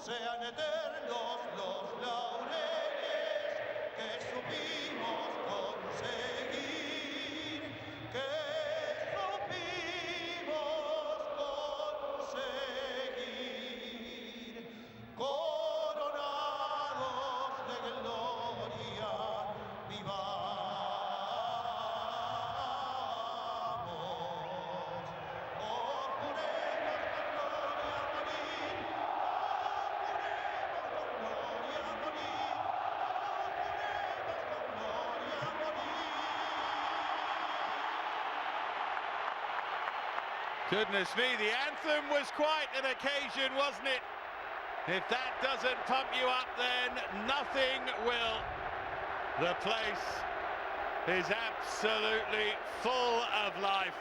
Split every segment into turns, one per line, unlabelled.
sean eternos los laureles que supimos conseguir, que supimos conseguir, coronados de gloria, vivamos, juremos con gloria morir, juremos con gloria morir, juremos con gloria morir.
Goodness me, the anthem was quite an occasion, wasn't it? If that doesn't pump you up, then nothing will. The place is absolutely full of life.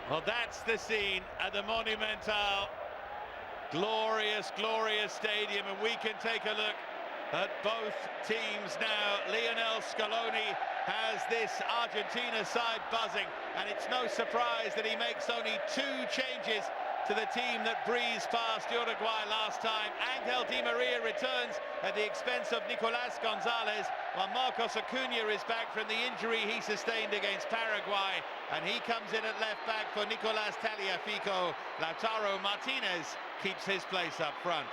Well, that's the scene at the Monumental. Glorious, glorious stadium, and we can take a look at both teams now. Lionel Scaloni has this Argentina side buzzing, and it's no surprise that he makes only 2 changes to the team that breezed past Uruguay last time. Angel Di Maria returns at the expense of Nicolás González, while Marcos Acuña is back from the injury he sustained against Paraguay, and he comes in at left back for Nicolás Tagliafico. Lautaro Martínez keeps his place up front.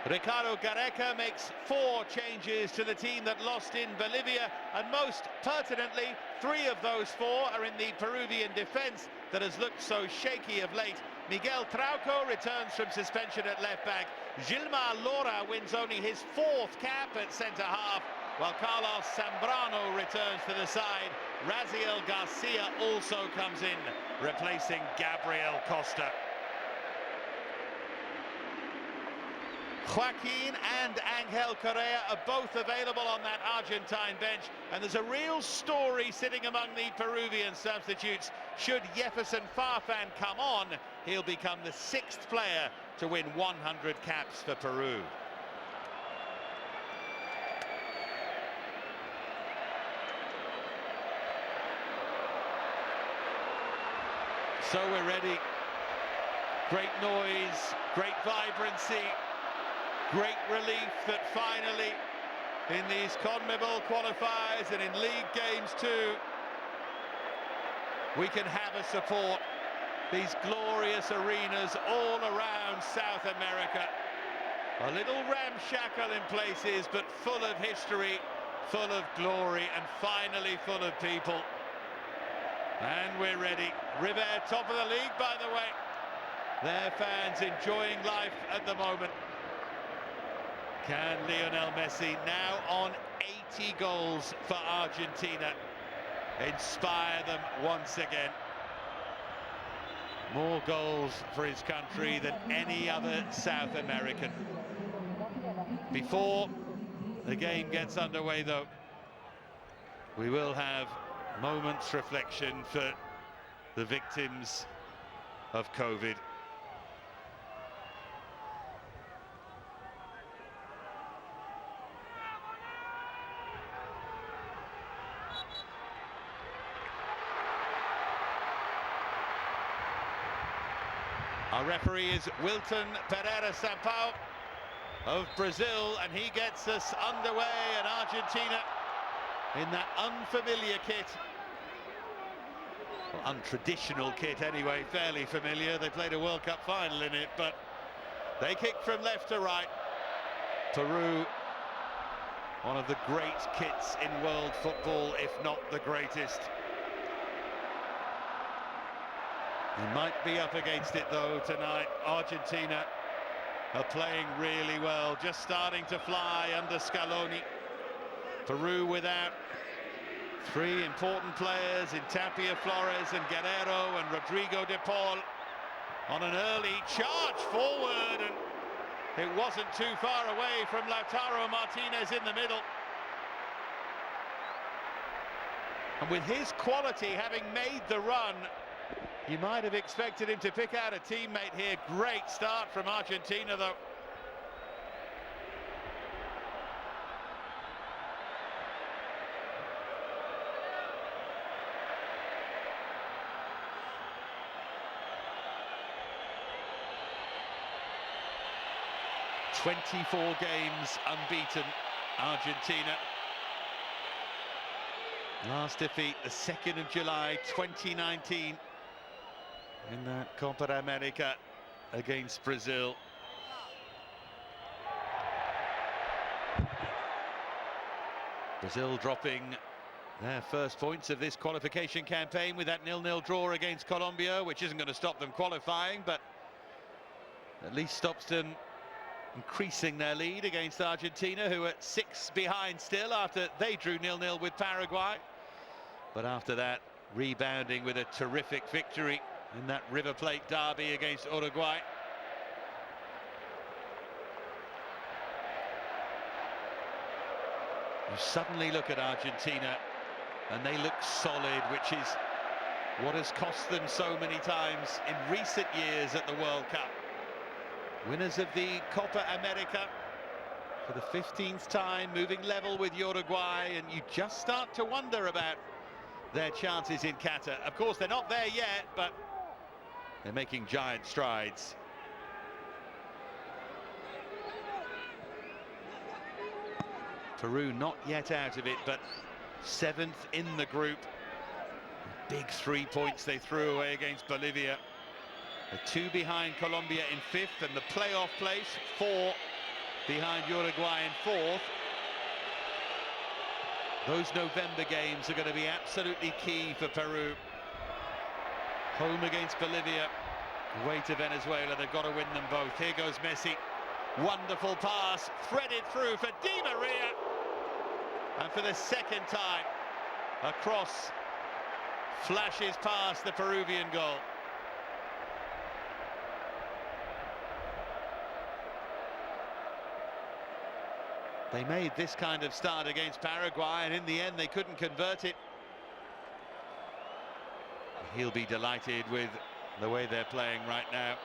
Ricardo Gareca makes 4 changes to the team that lost in Bolivia, and most pertinently, 3 of those 4 are in the Peruvian defence that has looked so shaky of late. Miguel Trauco returns from suspension at left back. Gilmar Lora wins only his 4th cap at centre-half, while Carlos Zambrano returns to the side. Raziel Garcia also comes in, replacing Gabriel Costa. Joaquin and Angel Correa are both available on that Argentine bench, and there's a real story sitting among the Peruvian substitutes. Should Jefferson Farfan come on, he'll become the 6th player to win 100 caps for Peru. So we're ready. Great noise, great vibrancy. Great relief that finally, in these CONMEBOL qualifiers and in league games too, we can have a support. These glorious arenas all around South America. A little ramshackle in places, but full of history, full of glory, and finally full of people. And we're ready. River, top of the league, by the way. Their fans enjoying life at the moment. Can Lionel Messi, now on 80 goals for Argentina, inspire them once again? More goals for his country than any other South American. Before the game gets underway, though, we will have moments reflection for the victims of COVID. Our referee is Wilton Pereira Sampaio of Brazil, and he gets us underway in Argentina in that unfamiliar kit. Well, untraditional kit anyway, fairly familiar. They played a World Cup final in it, but they kick from left to right. Peru, one of the great kits in world football, if not the greatest. He might be up against it though tonight. Argentina are playing really well, just starting to fly under Scaloni. Peru without 3 important players in Tapia, Flores and Guerrero, and Rodrigo de Paul on an early charge forward, and it wasn't too far away from Lautaro Martínez in the middle. And with his quality, having made the run, you might have expected him to pick out a teammate here. Great start from Argentina, though. 24 games unbeaten, Argentina. Last defeat, the 2nd of July, 2019, in that Copa America against Brazil. Brazil dropping their first points of this qualification campaign with that 0-0 draw against Colombia, which isn't going to stop them qualifying, but at least stops them increasing their lead against Argentina, who are 6 behind still after they drew 0-0 with Paraguay. But after that, rebounding with a terrific victory in that River Plate derby against Uruguay. You suddenly look at Argentina and they look solid, which is what has cost them so many times in recent years at the World Cup. Winners of the Copa America for the 15th time, moving level with Uruguay, and you just start to wonder about their chances in Qatar. Of course, they're not there yet, but they're making giant strides. Peru not yet out of it, but 7th in the group. Big 3 points they threw away against Bolivia. They're 2 behind Colombia in 5th, and the playoff place 4 behind Uruguay in 4th. Those November games are going to be absolutely key for Peru. Home against Bolivia, away to Venezuela. They've got to win them both. Here goes Messi. Wonderful pass, threaded through for Di Maria. And for the 2nd time, a cross flashes past the Peruvian goal. They made this kind of start against Paraguay, and in the end they couldn't convert it. He'll be delighted with the way they're playing right now.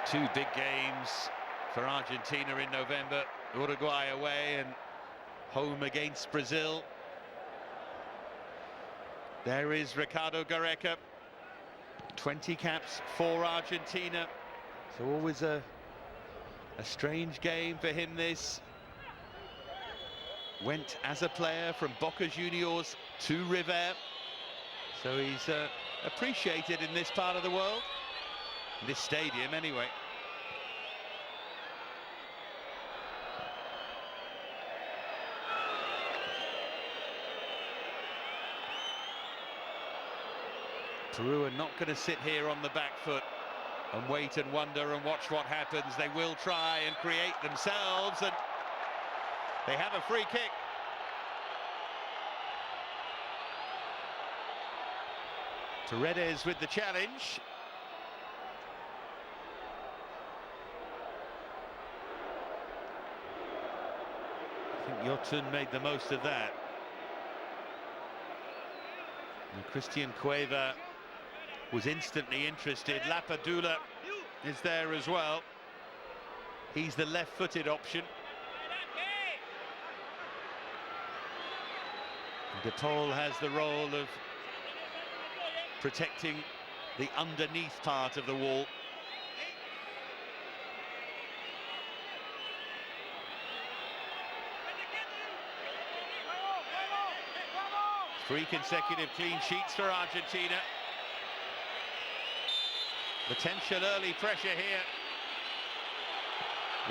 Two big games for Argentina in November. Uruguay away and home against Brazil. There is Ricardo Gareca, 20 caps for Argentina. So always a strange game for him this. Went as a player from Boca Juniors to River. So he's appreciated in this part of the world, in this stadium anyway. Peru are not going to sit here on the back foot and wait and wonder and watch what happens. They will try and create themselves, and they have a free kick. Paredes with the challenge. I think Wilton made the most of that. And Cristian was instantly interested. Lapadula is there as well. He's the left-footed option. De Paul has the role of protecting the underneath part of the wall. Three consecutive clean sheets for Argentina. Potential early pressure here.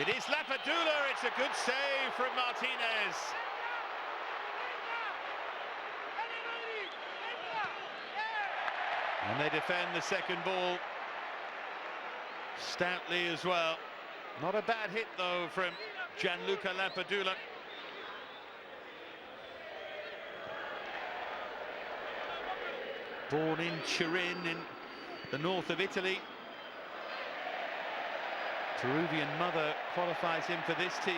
It is Lapadula. It's a good save from Martínez. And they defend the second ball stoutly as well. Not a bad hit though from Gianluca Lapadula. Born in Turin in the north of Italy. Peruvian mother qualifies him for this team.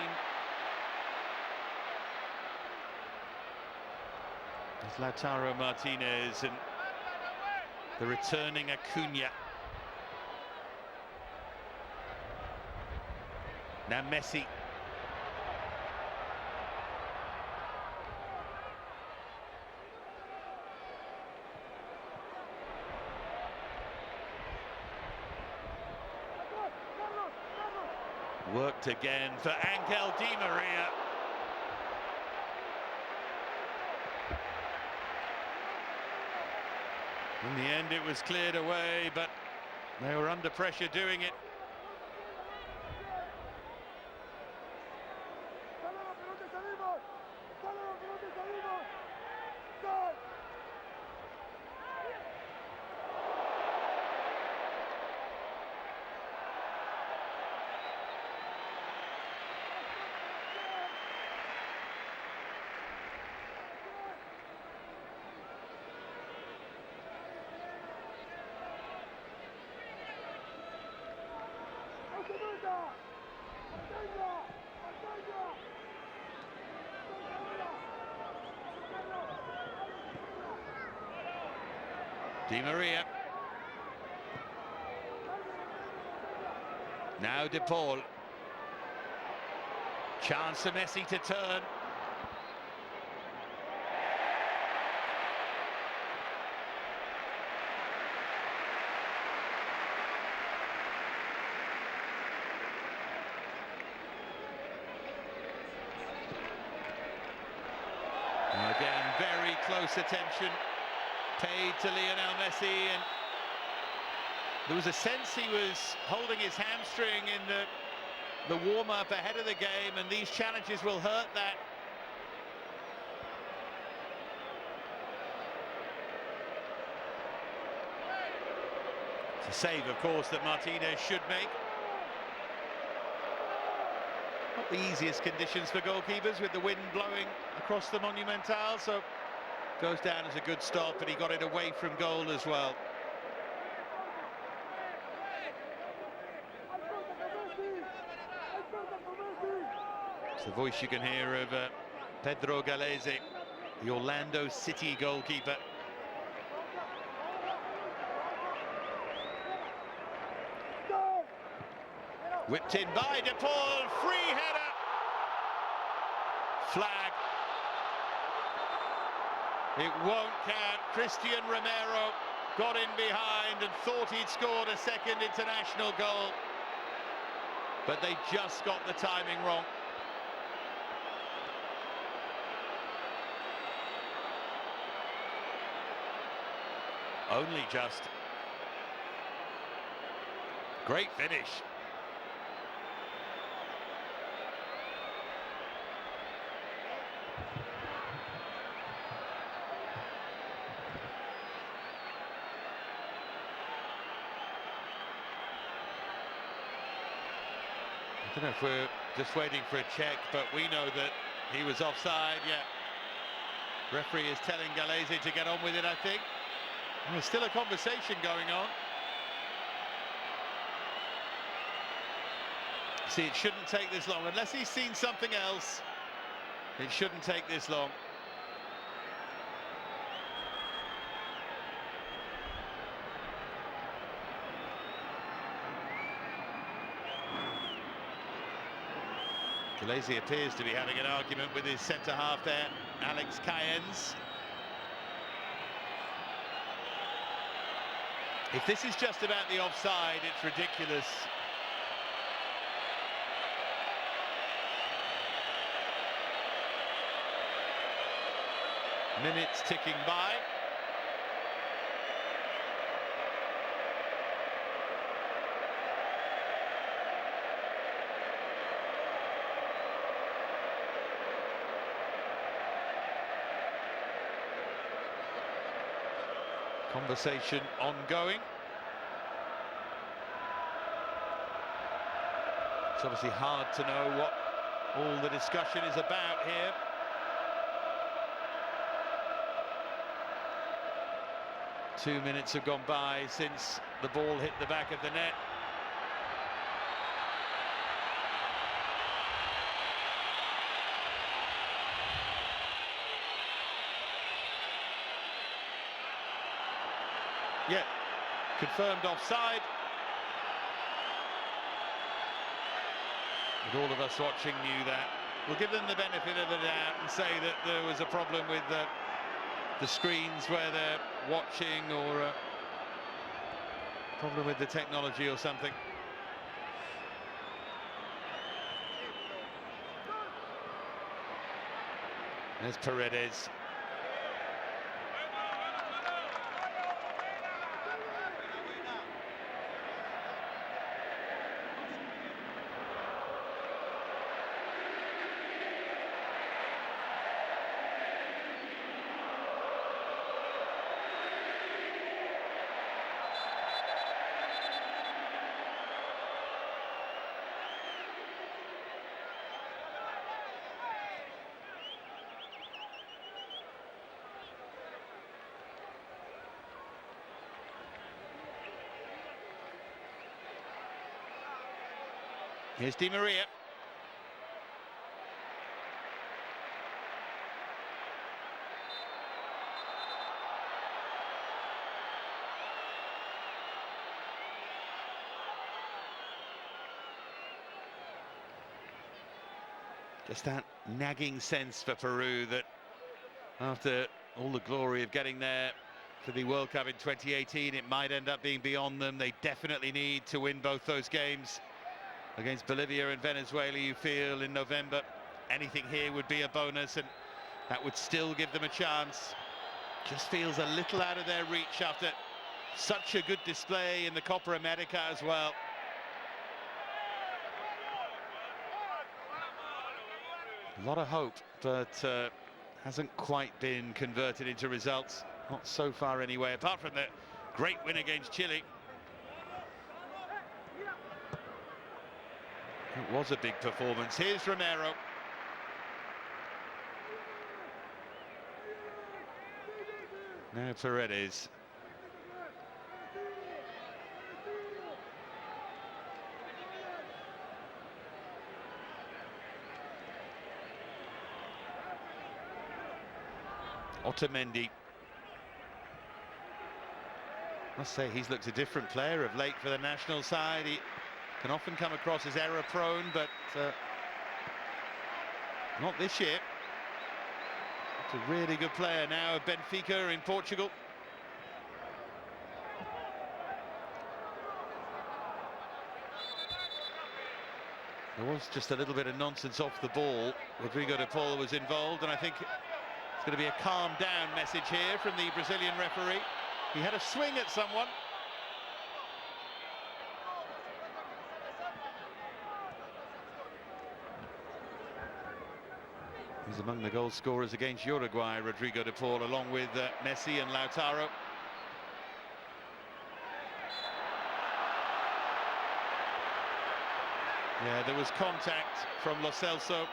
There's Lautaro Martínez and the returning Acuña. Now Messi. Worked again for Angel Di Maria. In the end, it was cleared away, but they were under pressure doing it. Di Maria. Now De Paul. Chance for Messi to turn. And again, very close attention paid to Lionel Messi, and there was a sense he was holding his hamstring in the warm-up ahead of the game, and these challenges will hurt that. It's a save, of course, that Martínez should make. Not the easiest conditions for goalkeepers, with the wind blowing across the Monumental, so goes down as a good stop, but he got it away from goal as well. It's the voice you can hear of Pedro Galese, the Orlando City goalkeeper. Whipped in by De Paul, free header. Flag. It won't count. Cristian Romero got in behind and thought he'd scored a second international goal, but they just got the timing wrong. Only just. Great finish. I don't know if we're just waiting for a check, but we know that he was offside. Yeah. Referee is telling Galese to get on with it, I think. And there's still a conversation going on. See, it shouldn't take this long. Unless he's seen something else, it shouldn't take this long. Galese appears to be having an argument with his centre-half there, Alex Cayens. If this is just about the offside, it's ridiculous. Minutes ticking by. Conversation ongoing. It's obviously hard to know what all the discussion is about here. Two minutes have gone by since the ball hit the back of the net. Yeah, confirmed offside. And all of us watching knew that. We'll give them the benefit of the doubt and say that there was a problem with the screens where they're watching, or a problem with the technology or something. There's Paredes. Here's Di Maria. Just that nagging sense for Peru that after all the glory of getting there for the World Cup in 2018, it might end up being beyond them. They definitely need to win both those games. Against Bolivia and Venezuela, you feel, in November. Anything here would be a bonus, and that would still give them a chance. Just feels a little out of their reach after such a good display in the Copa America as well. A lot of hope, but hasn't quite been converted into results. Not so far anyway, apart from the great win against Chile. It was a big performance. Here's Romero. Now Paredes. Otamendi. Must say he's looked a different player of late for the national side. He can often come across as error-prone, but not this year. It's a really good player now of Benfica in Portugal. There was just a little bit of nonsense off the ball. Rodrigo de Paul was involved, and I think it's going to be a calm down message here from the Brazilian referee. He had a swing at someone. He's among the goal scorers against Uruguay, Rodrigo de Paul, along with Messi and Lautaro. Yeah, there was contact from Celso.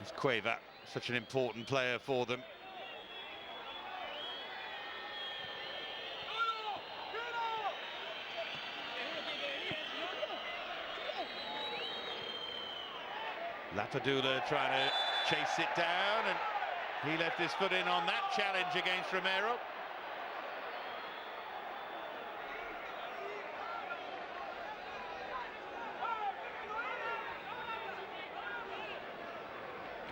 It's Quaver, such an important player for them. Lapadula trying to chase it down, and he left his foot in on that challenge against Romero.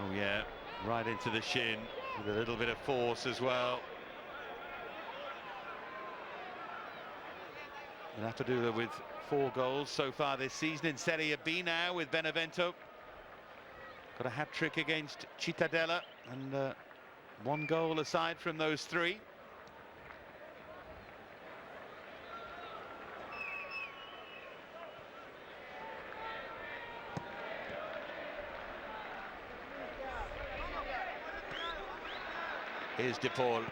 Oh yeah, right into the shin with a little bit of force as well. Lapadula with 4 goals so far this season in Serie B now with Benevento. Got a hat-trick against Cittadella and 1 goal aside from those 3. Here's De Paul.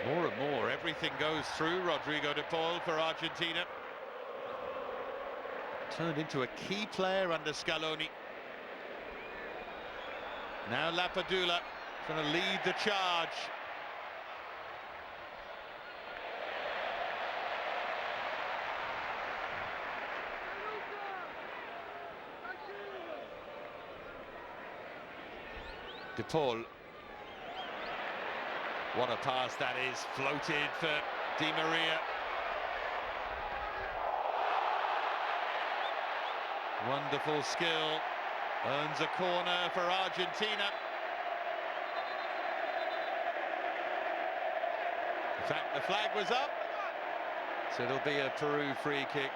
More and more, everything goes through Rodrigo de Paul for Argentina. turned into a key player under Scaloni. Now Lapadula trying to lead the charge. De Paul. What a pass that is, floated for Di Maria. Wonderful skill, earns a corner for Argentina. In fact, the flag was up, so it'll be a Peru free kick.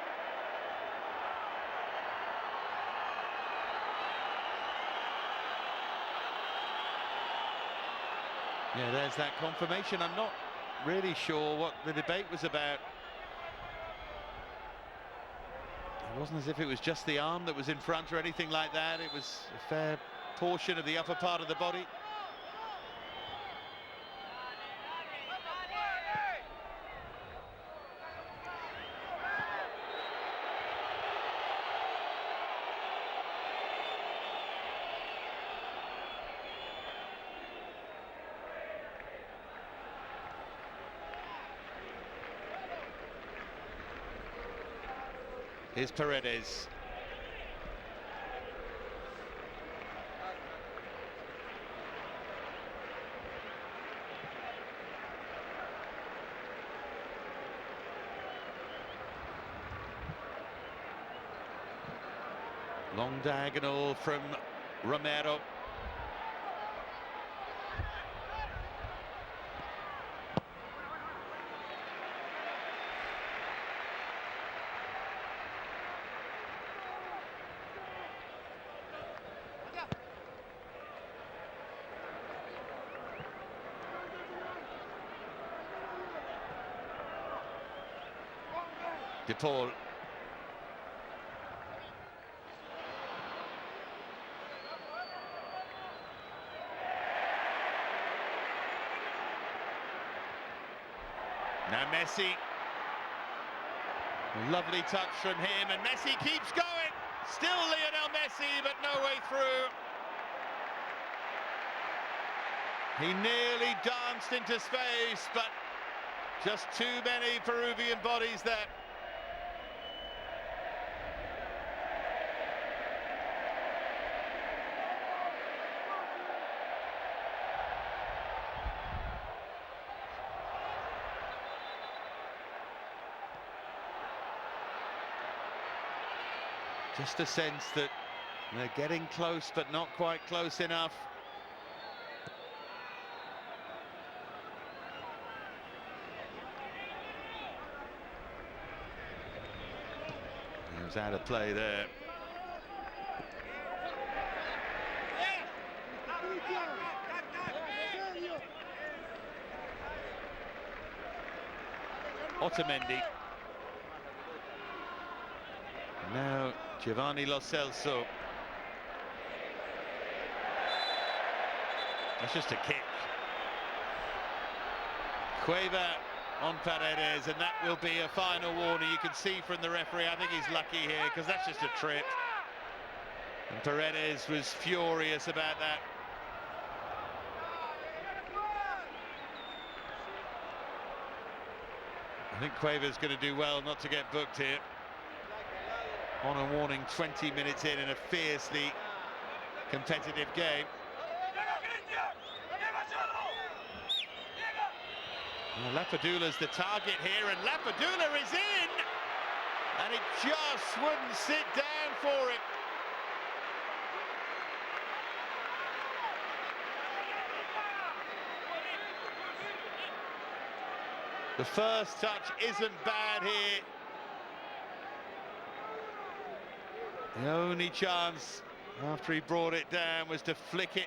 Yeah, there's that confirmation. I'm not really sure what the debate was about. It wasn't as if it was just the arm that was in front or anything like that. It was a fair portion of the upper part of the body. Here's Paredes. Long diagonal from Romero. De Paul. Now Messi. A lovely touch from him, and Messi keeps going. Still Lionel Messi, but no way through. He nearly danced into space, but just too many Peruvian bodies there. Just a sense that they're getting close, but not quite close enough. He was out of play there. Otamendi. Now Giovani Lo Celso. That's just a kick. Cueva on Paredes, and that will be a final warning. You can see from the referee, I think he's lucky here, because that's just a trip. And Paredes was furious about that. I think Cueva's going to do well not to get booked here. On a warning 20 minutes in a fiercely competitive game. Well, Lapadula's the target here, and Lapadula is in! And it just wouldn't sit down for him. The first touch isn't bad here. The only chance after he brought it down was to flick it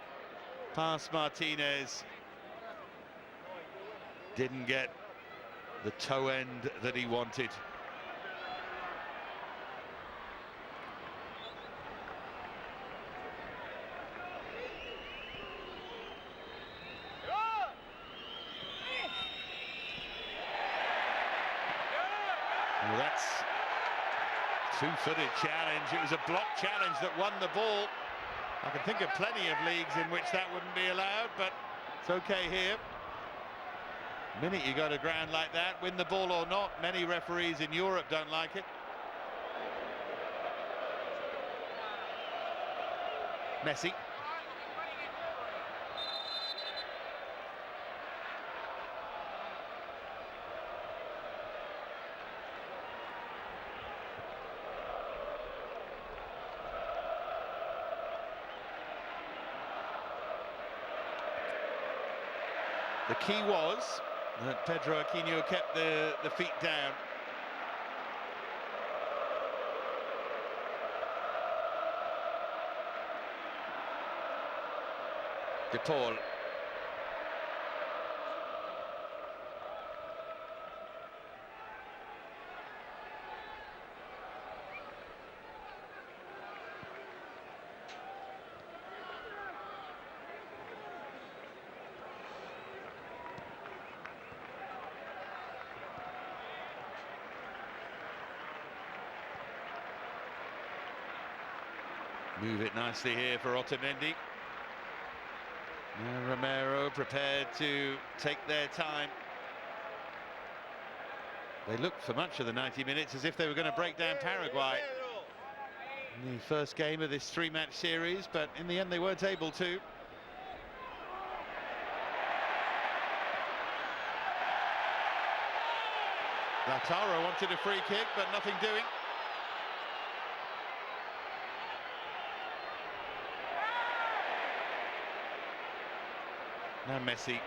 past Martínez. Didn't get the toe end that he wanted. Well, that's Two-footed challenge. It was a block challenge that won the ball. I can think of plenty of leagues in which that wouldn't be allowed, but it's okay here. The minute you go to ground like that, win the ball or not, many referees in Europe don't like it. Messi. The key was that Pedro Aquino kept the feet down. De Paul. Move it nicely here for Otamendi. Now Romero prepared to take their time. They looked for much of the 90 minutes as if they were going to break down Paraguay in the first game of this three-match series, but in the end they weren't able to. Lautaro wanted a free kick, but nothing doing. Now Messi.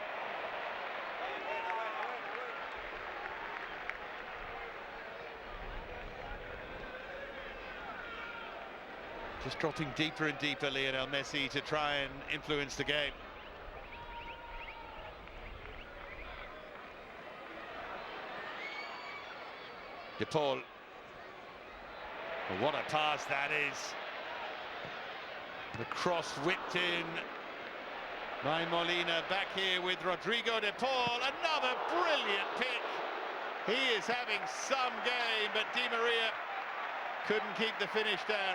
Just dropping deeper and deeper, Lionel Messi, to try and influence the game. De Paul. Well, what a pass that is. The cross whipped in by Molina, back here with Rodrigo de Paul. Another brilliant pick. He is having some game, but Di Maria couldn't keep the finish down.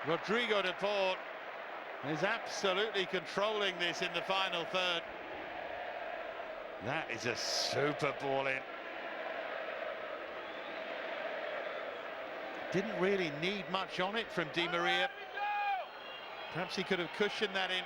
Rodrigo de Paul is absolutely controlling this in the final third. That is a super ball in. Didn't really need much on it from Di Maria. Perhaps he could have cushioned that in.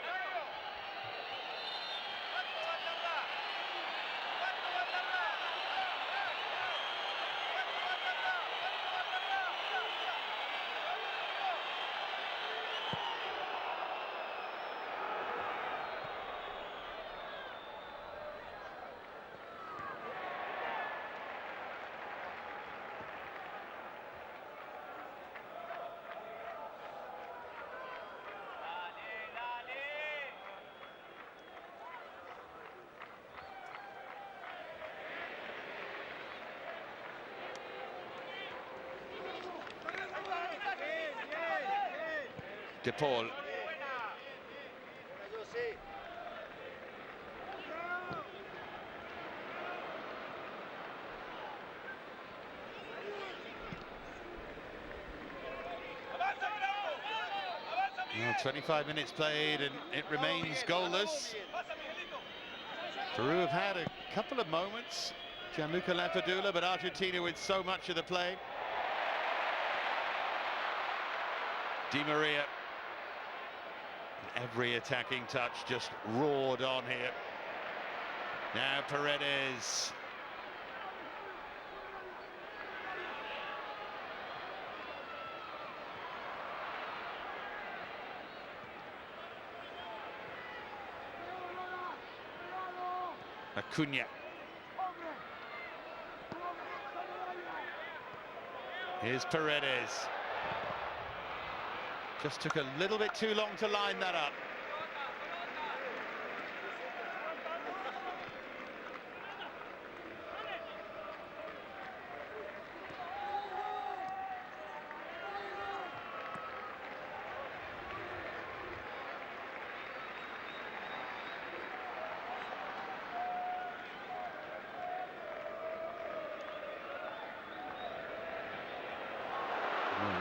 De Paul. Well, 25 minutes played and it remains goalless. Peru have had a couple of moments, Gianluca Lapadula, but Argentina with so much of the play. Di Maria. Every attacking touch just roared on here. Now Paredes. Acuña. Here's Paredes. Just took a little bit too long to line that up.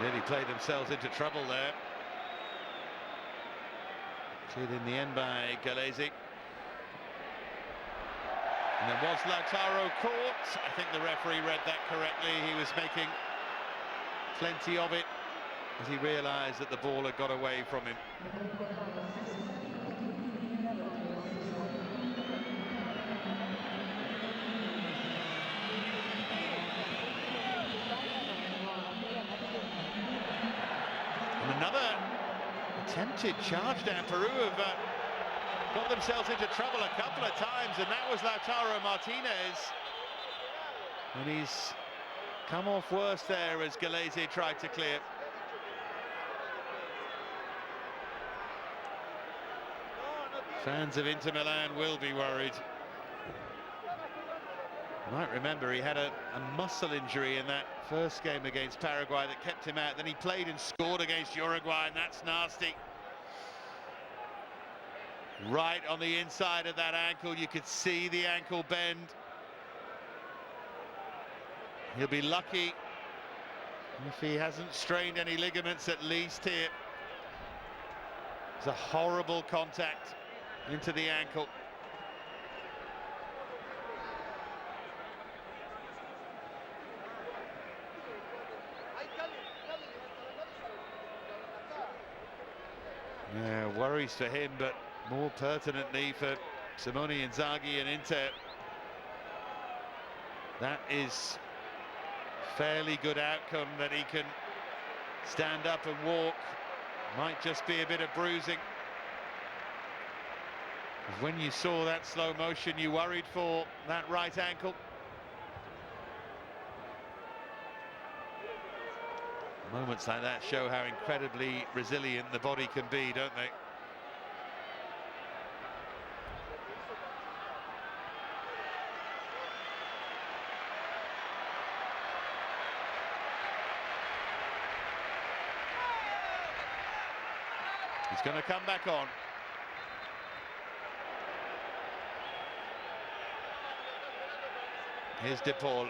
Nearly played themselves into trouble there. Cleared in the end by Galese. And then was Lautaro caught? I think the referee read that correctly. He was making plenty of it as he realised that the ball had got away from him. And another attempted charge down. Peru have got themselves into trouble a couple of times, and that was Lautaro Martínez. And he's come off worse there as Galese tried to clear. Fans of Inter Milan will be worried. You might remember he had a muscle injury in that first game against Paraguay that kept him out. Then he played and scored against Uruguay, and that's nasty. Right on the inside of that ankle, you could see the ankle bend. He'll be lucky if he hasn't strained any ligaments at least here. It's a horrible contact into the ankle. Yeah, worries for him, but more pertinently for Simone Inzaghi and Inter. That is fairly good outcome, that he can stand up and walk. Might just be a bit of bruising. Because when you saw that slow motion, you worried for that right ankle. Moments like that show how incredibly resilient the body can be, don't they? He's going to come back on. Here's De Paul.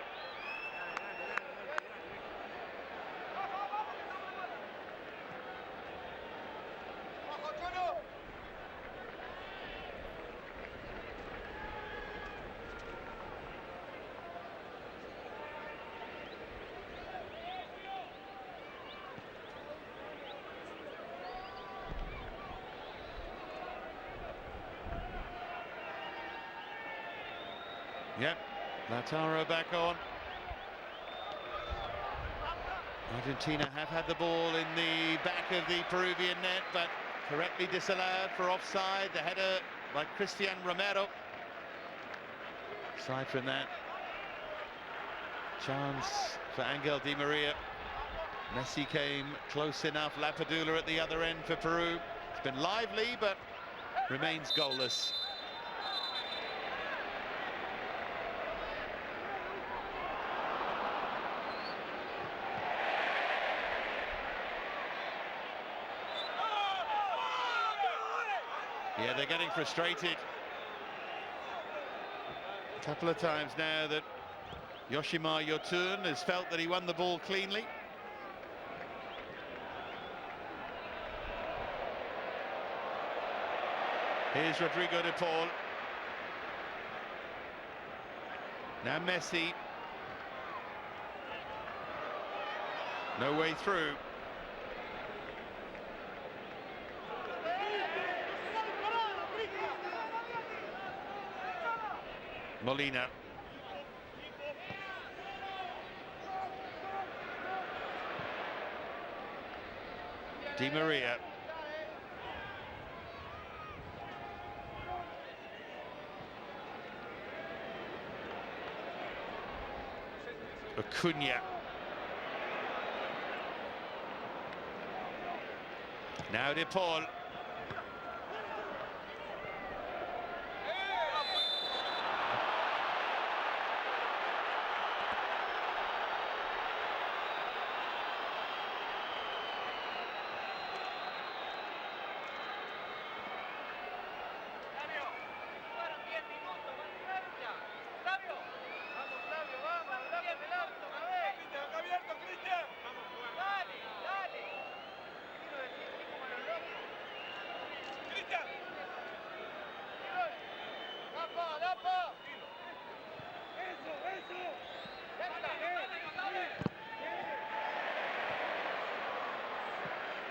Yep, Lautaro back on. Argentina have had the ball in the back of the Peruvian net, but correctly disallowed for offside. The header by Cristian Romero. Aside from that, chance for Angel Di Maria. Messi came close enough. Lapadula at the other end for Peru. It's been lively, but remains goalless. Yeah, they're getting frustrated. A couple of times now that Yoshimar Yotun has felt that he won the ball cleanly. Here's Rodrigo De Paul. Now Messi. No way through. Molina. Di Maria. Acuña. Now De Paul.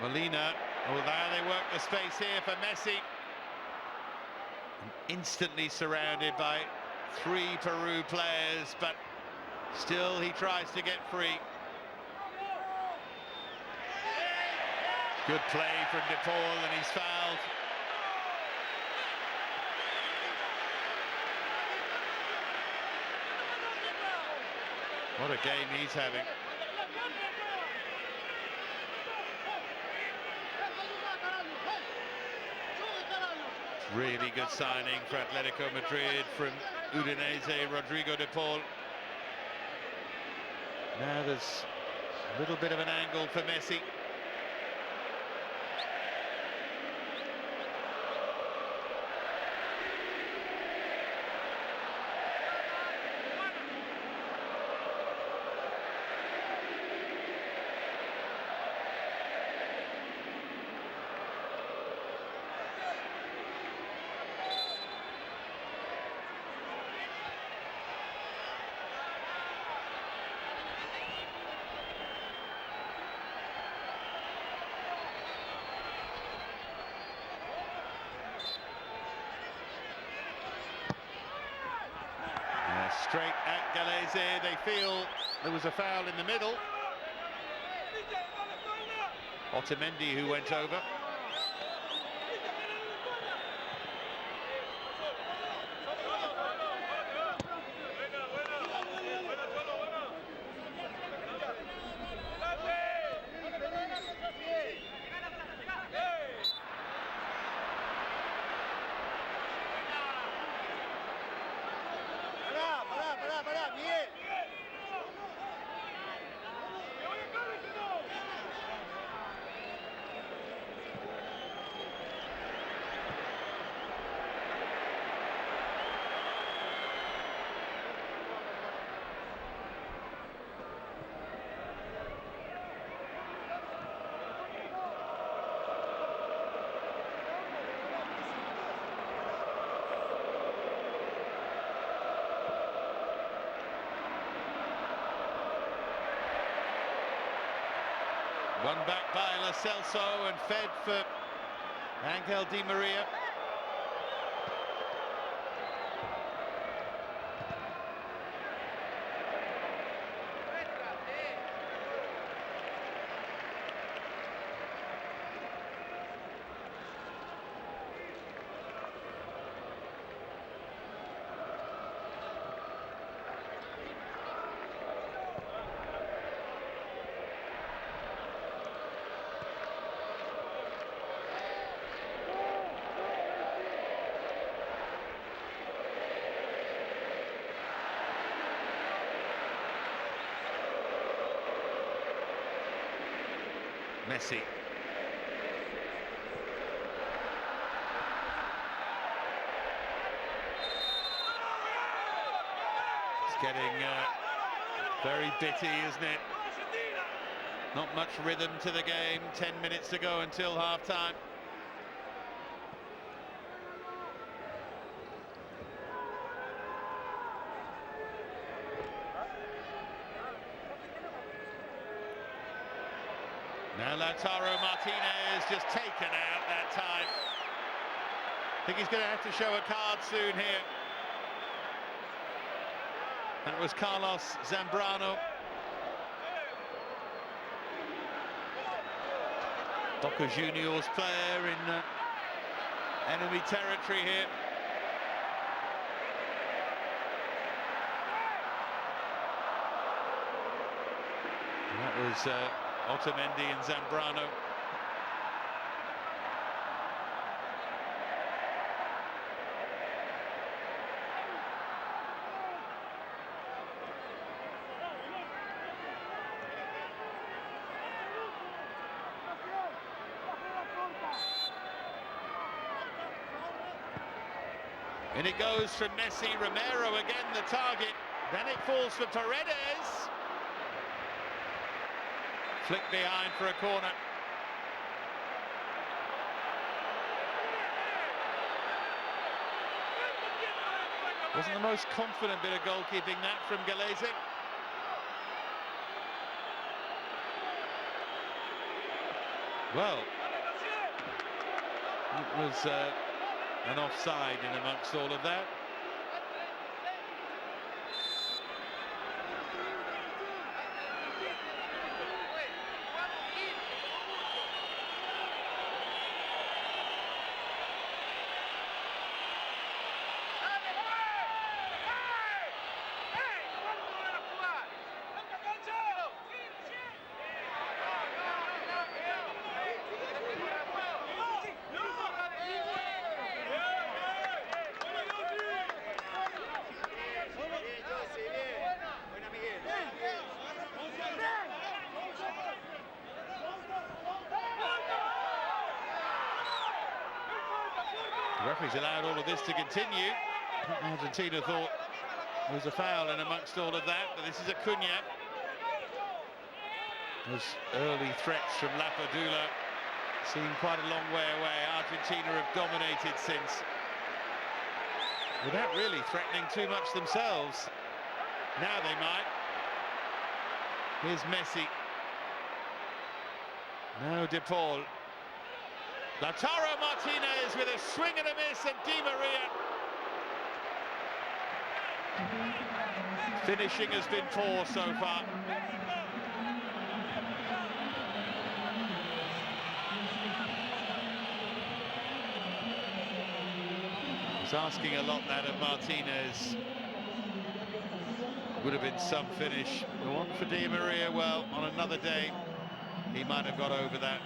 Molina, oh, now they work the space here for Messi. And instantly surrounded by 3 Peru players, but still he tries to get free. Good play from De Paul, and he's fouled. What a game he's having. Really good signing for Atletico Madrid from Udinese, Rodrigo De Paul. Now there's a little bit of an angle for Messi. Straight at Galese, they feel there was a foul in the middle. Otamendi who went over. Won back by Celso and fed for Angel Di Maria. Messi. It's getting very bitty, isn't it? Not much rhythm to the game. 10 minutes to go until half-time. Now Lautaro Martínez just taken out that time. I think he's going to have to show a card soon here. That was Carlos Zambrano. Boca Juniors player in enemy territory here. And that was Otamendi and Zambrano. And it goes from Messi. Romero again the target. Then it falls for Paredes. Flick behind for a corner. Wasn't the most confident bit of goalkeeping that from Galese. Well, it was an offside in amongst all of that. The referee's allowed all of this to continue. Argentina thought there was a foul in amongst all of that, but this is Acuña. Those early threats from Lapadula seem quite a long way away. Argentina have dominated since, without really threatening too much themselves. Now they might. Here's Messi. Now De Paul. Lautaro Martínez with a swing and a miss, and Di Maria. Finishing has been poor so far. He's asking a lot, that, of Martínez. Would have been some finish. The one for Di Maria, well, on another day, he might have got over that.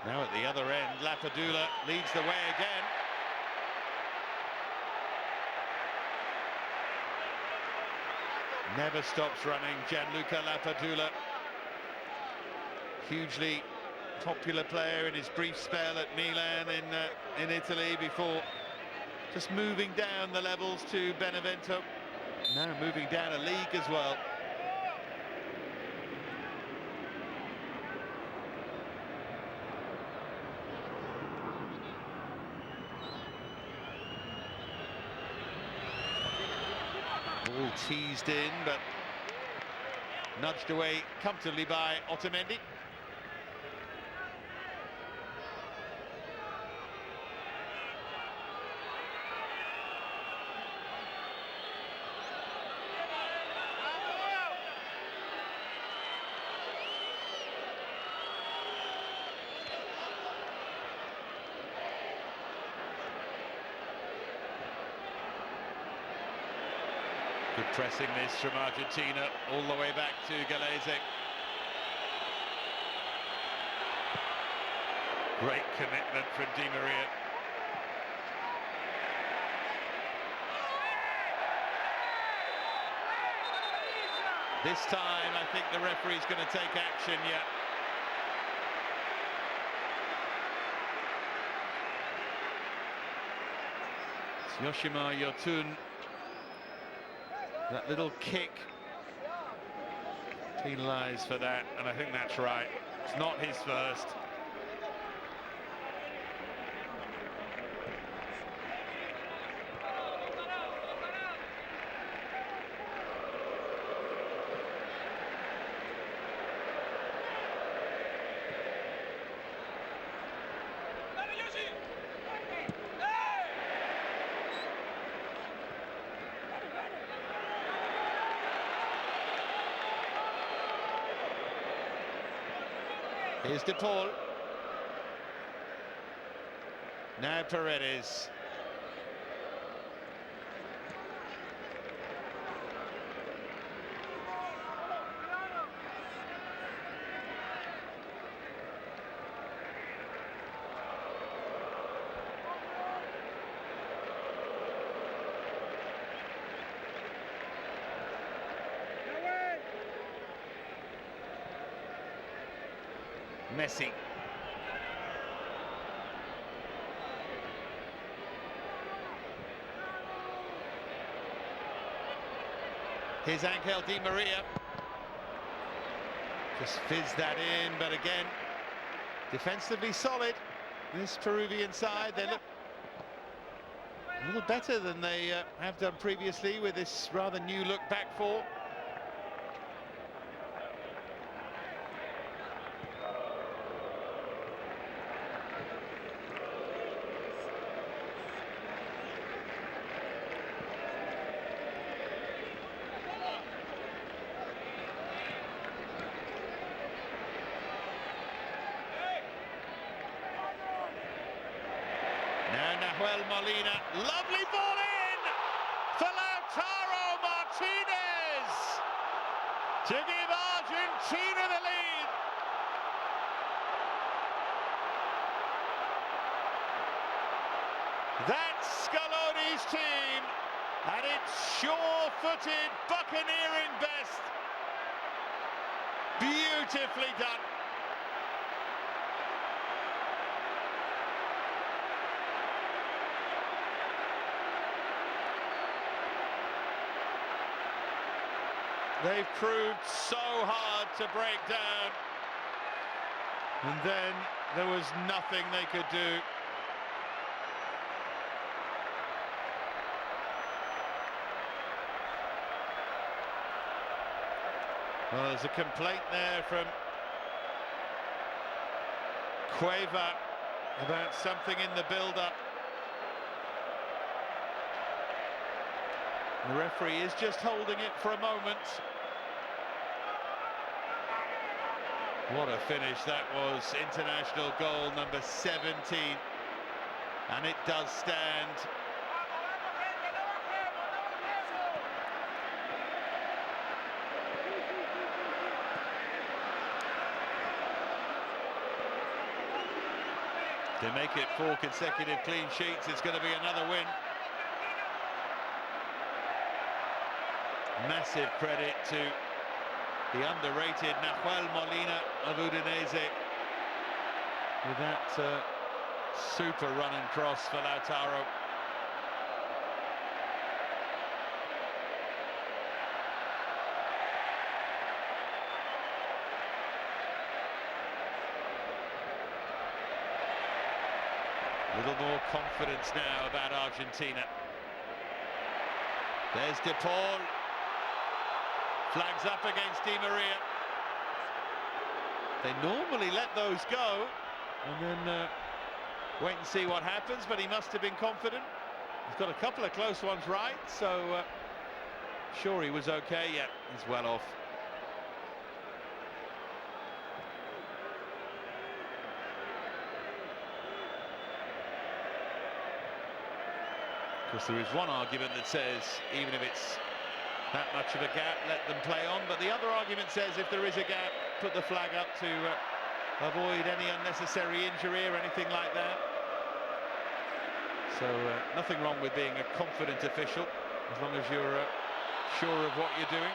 Now at the other end, Lapadula leads the way again. Never stops running, Gianluca Lapadula. Hugely popular player in his brief spell at Milan in Italy before just moving down the levels to Benevento. Now moving down a league as well. Ball teased in, but nudged away comfortably by Otamendi. Good pressing this from Argentina, all the way back to Galese. Great commitment from Di Maria. This time, I think the referee's going to take action, yeah. It's Yoshima Yotun. That little kick, penalised for that, and I think that's right. It's not his first. Here's De Paul. Now Paredes. Messi. Here's Angel Di Maria. Just fizzed that in, but again, defensively solid. This Peruvian side, they look. A little better than they have done previously with this rather new look back four. Nahuel Molina, lovely ball in for Lautaro Martínez to give Argentina the lead. That's Scaloni's team, and it's sure-footed, buccaneering best. Beautifully done. They've proved so hard to break down, and then there was nothing they could do. Well, there's a complaint there from QATAR about something in the build-up. The referee is just holding it for a moment. What a finish that was. International goal number 17. And it does stand. To make it 4 consecutive clean sheets, it's going to be another win. Massive credit to the underrated Nahuel Molina of Udinese with that super run and cross for Lautaro. A little more confidence now about Argentina. There's De Paul. Flags up against Di Maria. They normally let those go and then wait and see what happens, but he must have been confident. He's got a couple of close ones right, so sure he was okay. Yeah, he's well off. Of course, there is one argument that says even if it's that much of a gap, let them play on, but the other argument says if there is a gap, put the flag up to avoid any unnecessary injury or anything like that. So nothing wrong with being a confident official as long as you're sure of what you're doing.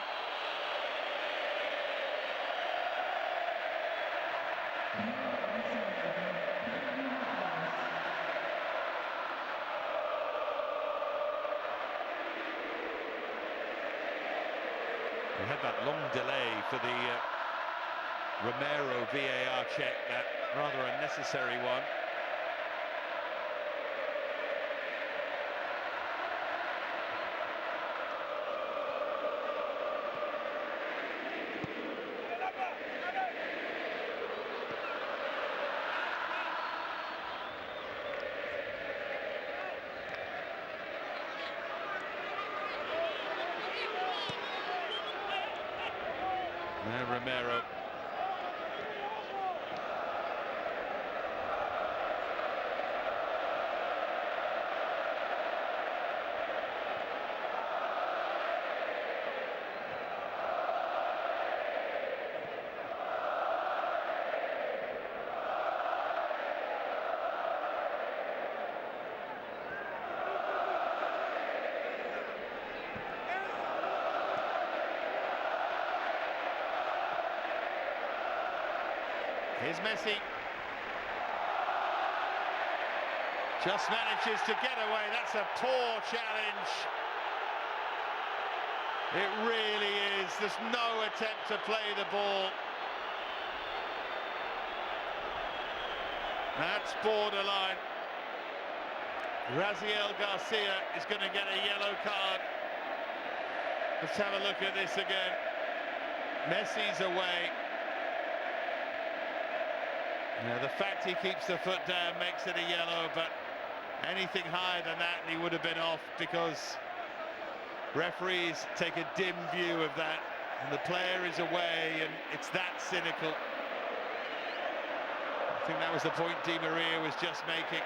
We had that long delay for the Romero VAR check, that rather unnecessary one. Romero. Here's Messi. Just manages to get away. That's a poor challenge. It really is. There's no attempt to play the ball. That's borderline. Raziel Garcia is going to get a yellow card. Let's have a look at this again. Messi's away. Now, the fact he keeps the foot down makes it a yellow, but anything higher than that and he would have been off, because referees take a dim view of that, and the player is away, and it's that cynical. I think that was the point Di Maria was just making.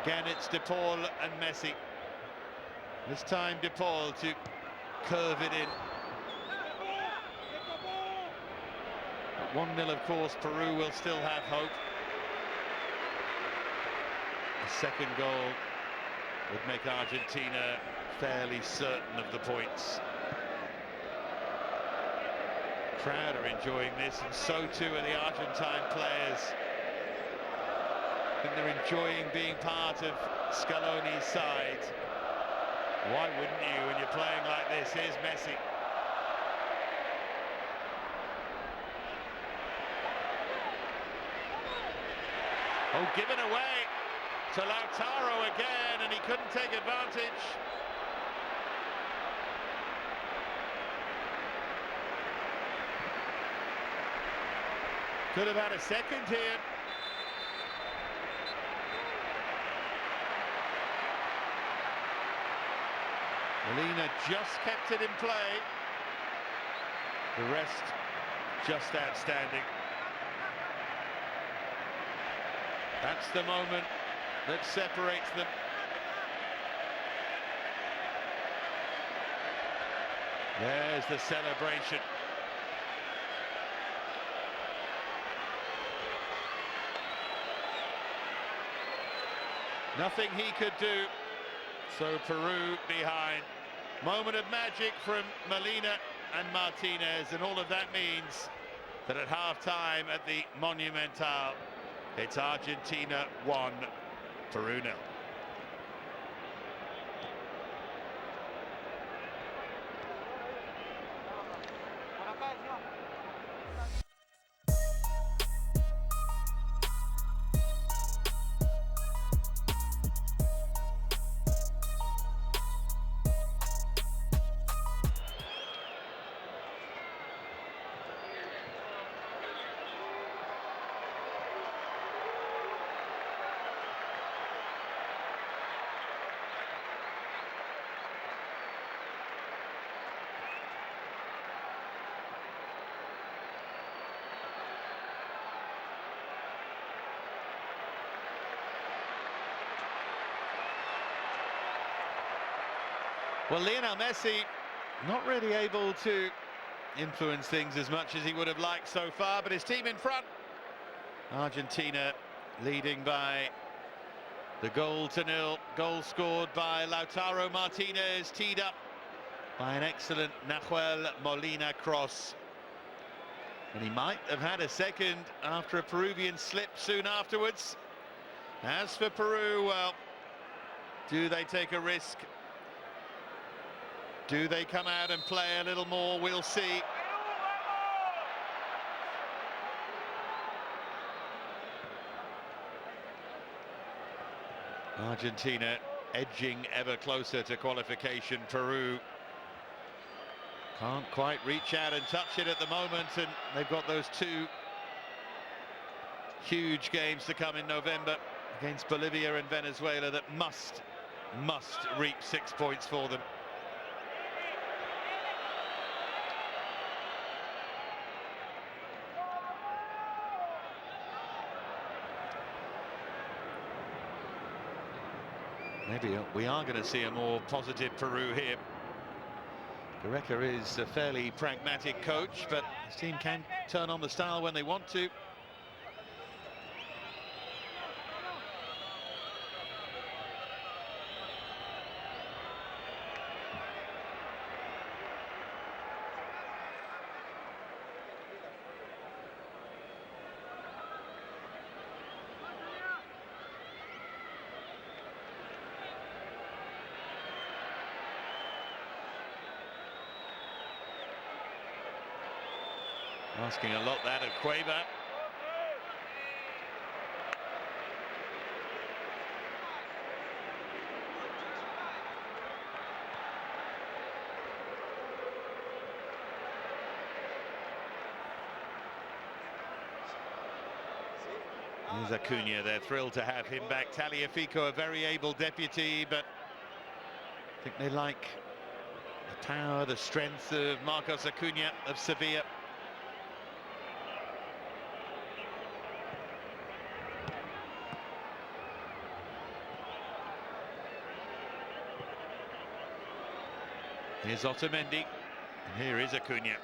Again, it's De Paul and Messi. This time De Paul to curve it in. At 1-0, of course, Peru will still have hope. The second goal would make Argentina fairly certain of the points. Crowd are enjoying this, and so too are the Argentine players. I think they're enjoying being part of Scaloni's side. Why wouldn't you when you're playing like this? Here's Messi. Oh, given away to Lautaro again, and he couldn't take advantage. Could have had a second here. Molina just kept it in play. The rest just outstanding. That's the moment that separates them. There's the celebration. Nothing he could do, so Peru behind. Moment of magic from Molina and Martínez, and all of that means that at half-time at the Monumental, it's Argentina 1, Peru 0. Well, Lionel Messi not really able to influence things as much as he would have liked so far, but his team in front. Argentina leading by the goal to nil. Goal scored by Lautaro Martínez, teed up by an excellent Nahuel Molina cross. And he might have had a second after a Peruvian slip soon afterwards. As for Peru, well, do they take a risk? Do they come out and play a little more? We'll see. Argentina edging ever closer to qualification. Peru can't quite reach out and touch it at the moment, and they've got those two huge games to come in November against Bolivia and Venezuela that must reap 6 points for them. Maybe we are going to see a more positive Peru here. Gareca is a fairly pragmatic coach, but his team can turn on the style when they want to. Asking a lot that of Quaver. Here's Acuña. They're thrilled to have him back. Tagliafico, a very able deputy, but I think they like the power, the strength of Marcos Acuña of Sevilla. Here's Otamendi, and here is Acuña.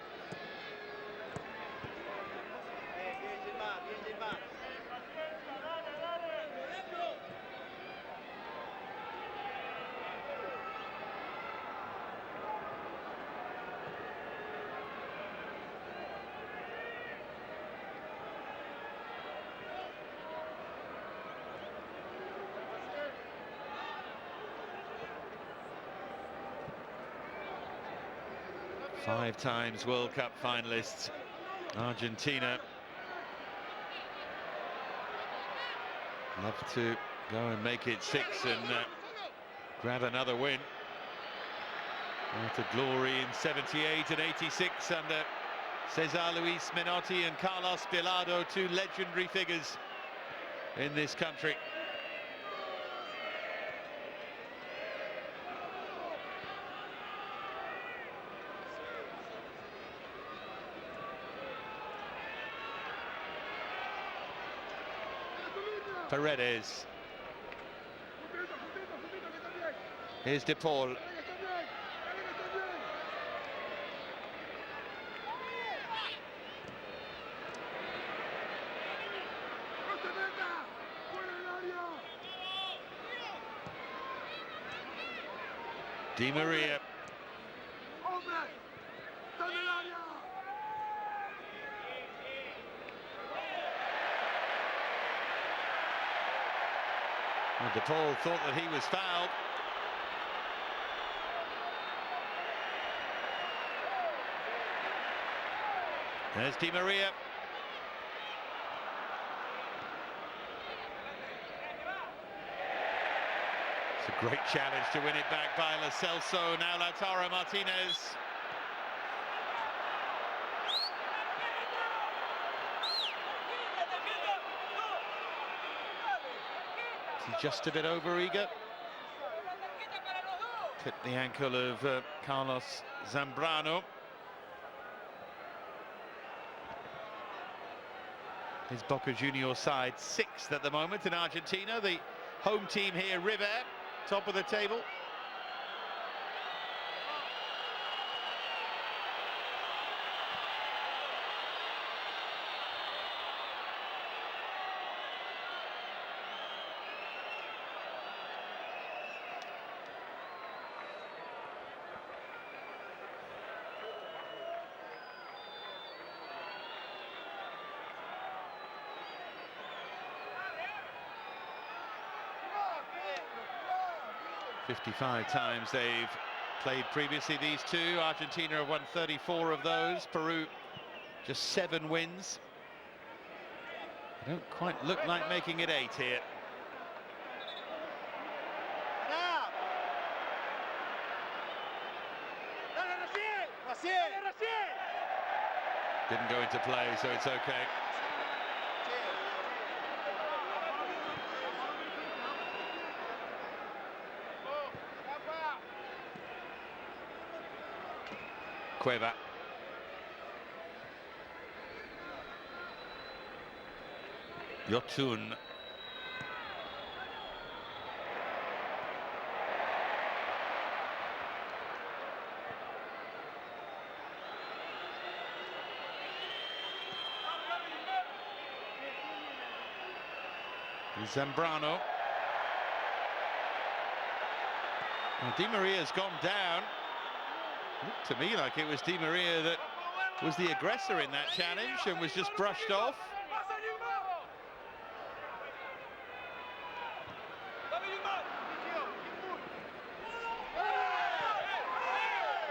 Five times World Cup finalists, Argentina. Love to go and make it 6 and grab another win. Out of glory in 78 and 86 under Cesar Luis Menotti and Carlos Bilardo, two legendary figures in this country. Paredes. Here's De Paul. Di Maria. Well, De Paul thought that he was fouled. There's Di Maria. It's a great challenge to win it back by Celso. Now Lautaro Martínez. Just a bit over eager. Clipped the ankle of Carlos Zambrano. His Boca Juniors side 6th at the moment in Argentina. The home team here, River, top of the table. "55 times they've played previously, these two. Argentina have won 34 of those. Peru, just 7 wins. They don't quite look like making it 8 here. Didn't go into play, so it's okay. Cueva. Yotun. Zambrano. Well, Di Maria's gone down. Looked to me like it was Di Maria that was the aggressor in that challenge and was just brushed off.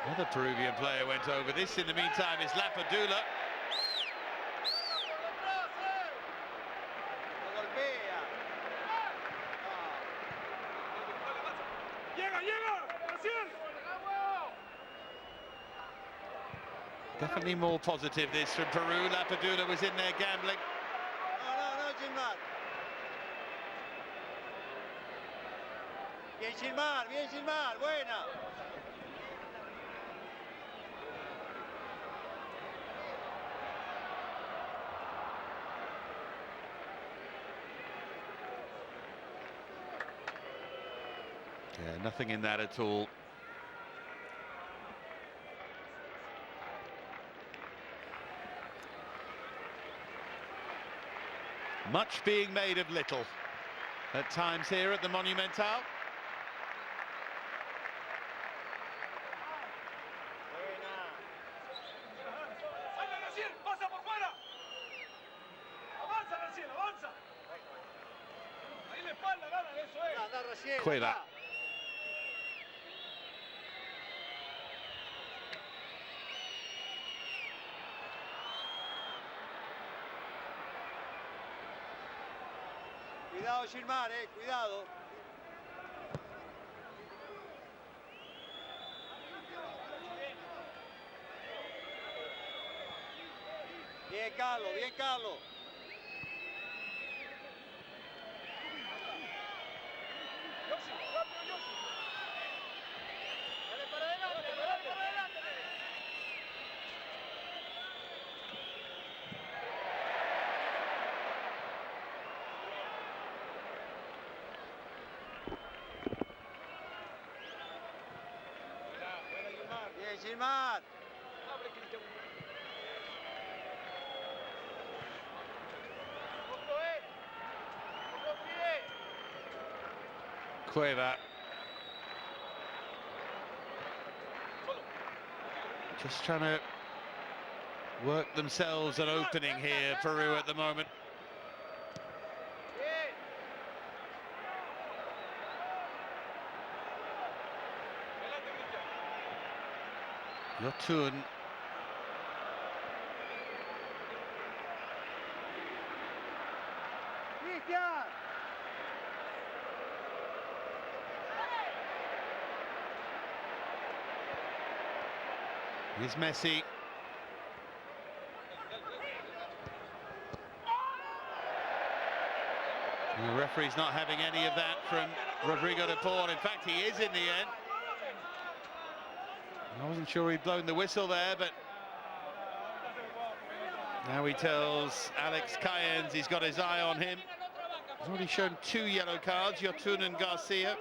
Another Peruvian player went over. This, in the meantime, is Lapadula. Definitely more positive this from Peru. Lapadula was in there gambling.
No, Gilmar. Bien Gilmar, buena.
Yeah, nothing in that at all. Much being made of little at times here at the Monumental. Cueva.
Cuidado Gilmar, cuidado. Bien Carlos, bien Carlos. Gilmar.
Cueva. Just trying to work themselves an opening here, Peru at the moment. Yotun.
Cristian.
Here's Messi. The referee's not having any of that from Rodrigo de Paul. In fact, he is in the end. I wasn't sure he'd blown the whistle there, but now he tells Alex Cayens he's got his eye on him. He's already shown 2 yellow cards, Yotun and Garcia.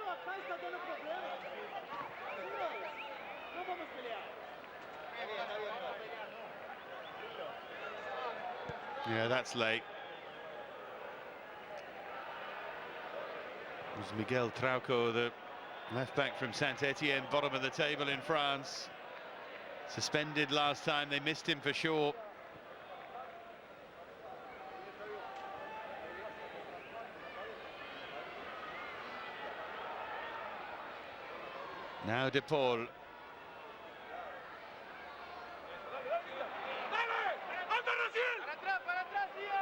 Yeah, that's late. It was Miguel Trauco, the left back from Saint-Etienne, bottom of the table in France. Suspended last time, they missed him for sure. Now De Paul.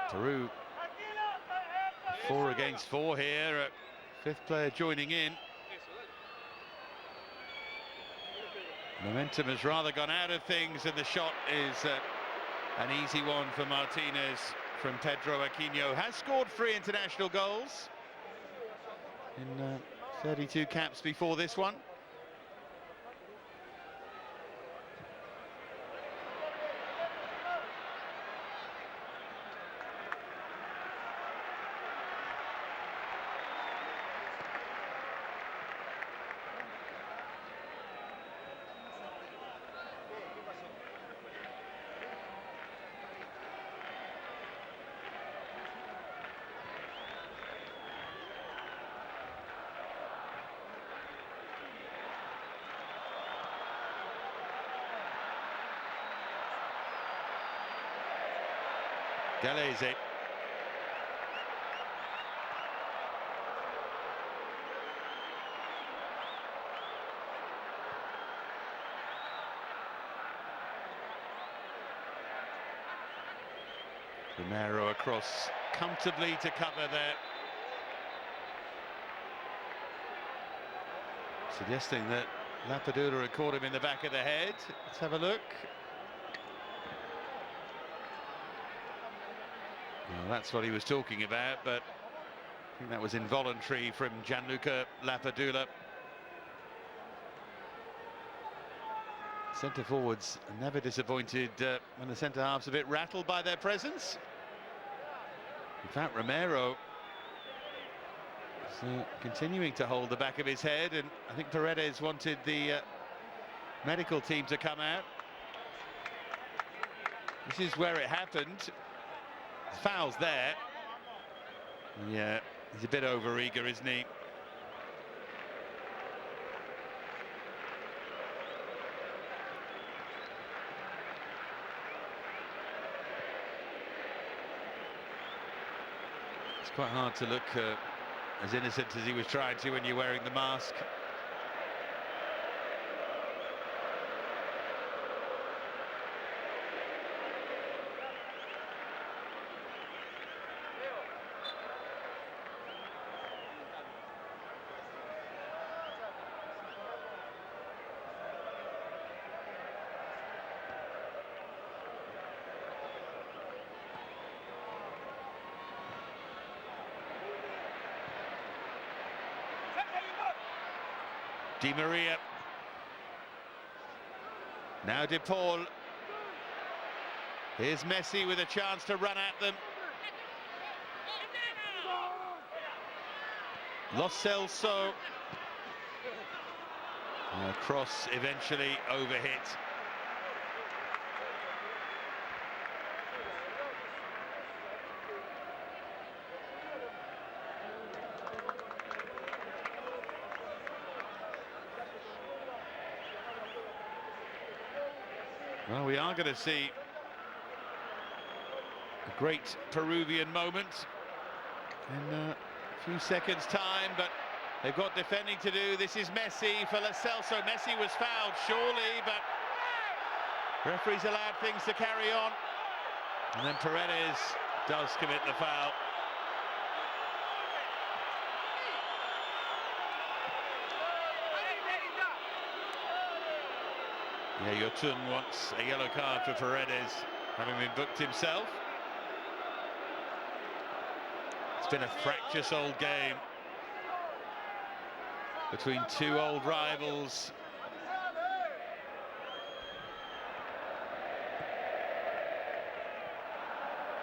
Peru 4 against 4 here. 5th player joining in. Momentum has rather gone out of things, and the shot is an easy one for Martínez from Pedro Aquino. Has scored 3 international goals in 32 caps before this one. Galese. Romero across comfortably to cover there. Suggesting that Lapadula had caught him in the back of the head. Let's have a look. Well, that's what he was talking about, but I think that was involuntary from Gianluca Lapadula. Centre forwards are never disappointed when the centre half's a bit rattled by their presence. In fact, Romero is continuing to hold the back of his head, and I think Paredes wanted the medical team to come out. This is where it happened. The foul's there. Yeah, he's a bit over-eager, isn't he? It's quite hard to look as innocent as he was trying to when you're wearing the mask. Di Maria. Now De Paul. Here's Messi with a chance to run at them. Los Celso. Cross eventually overhit. Well, we are going to see a great Peruvian moment in a few seconds' time, but they've got defending to do. This is Messi for Lo Celso. Messi was fouled, surely, but referees allowed things to carry on. And then Paredes does commit the foul. Yeah, Yotun wants a yellow card for Paredes, having been booked himself. It's been a fractious old game between two old rivals.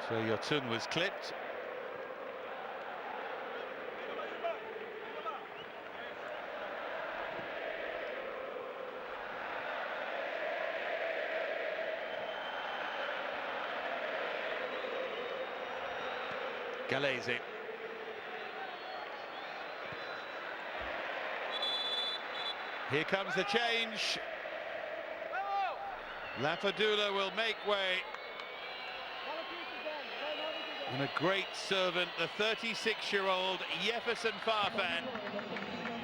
So Yotun was clipped. Galese. Here comes the change. Lapadula will make way. And a great servant, the 36-year-old Jefferson Farfan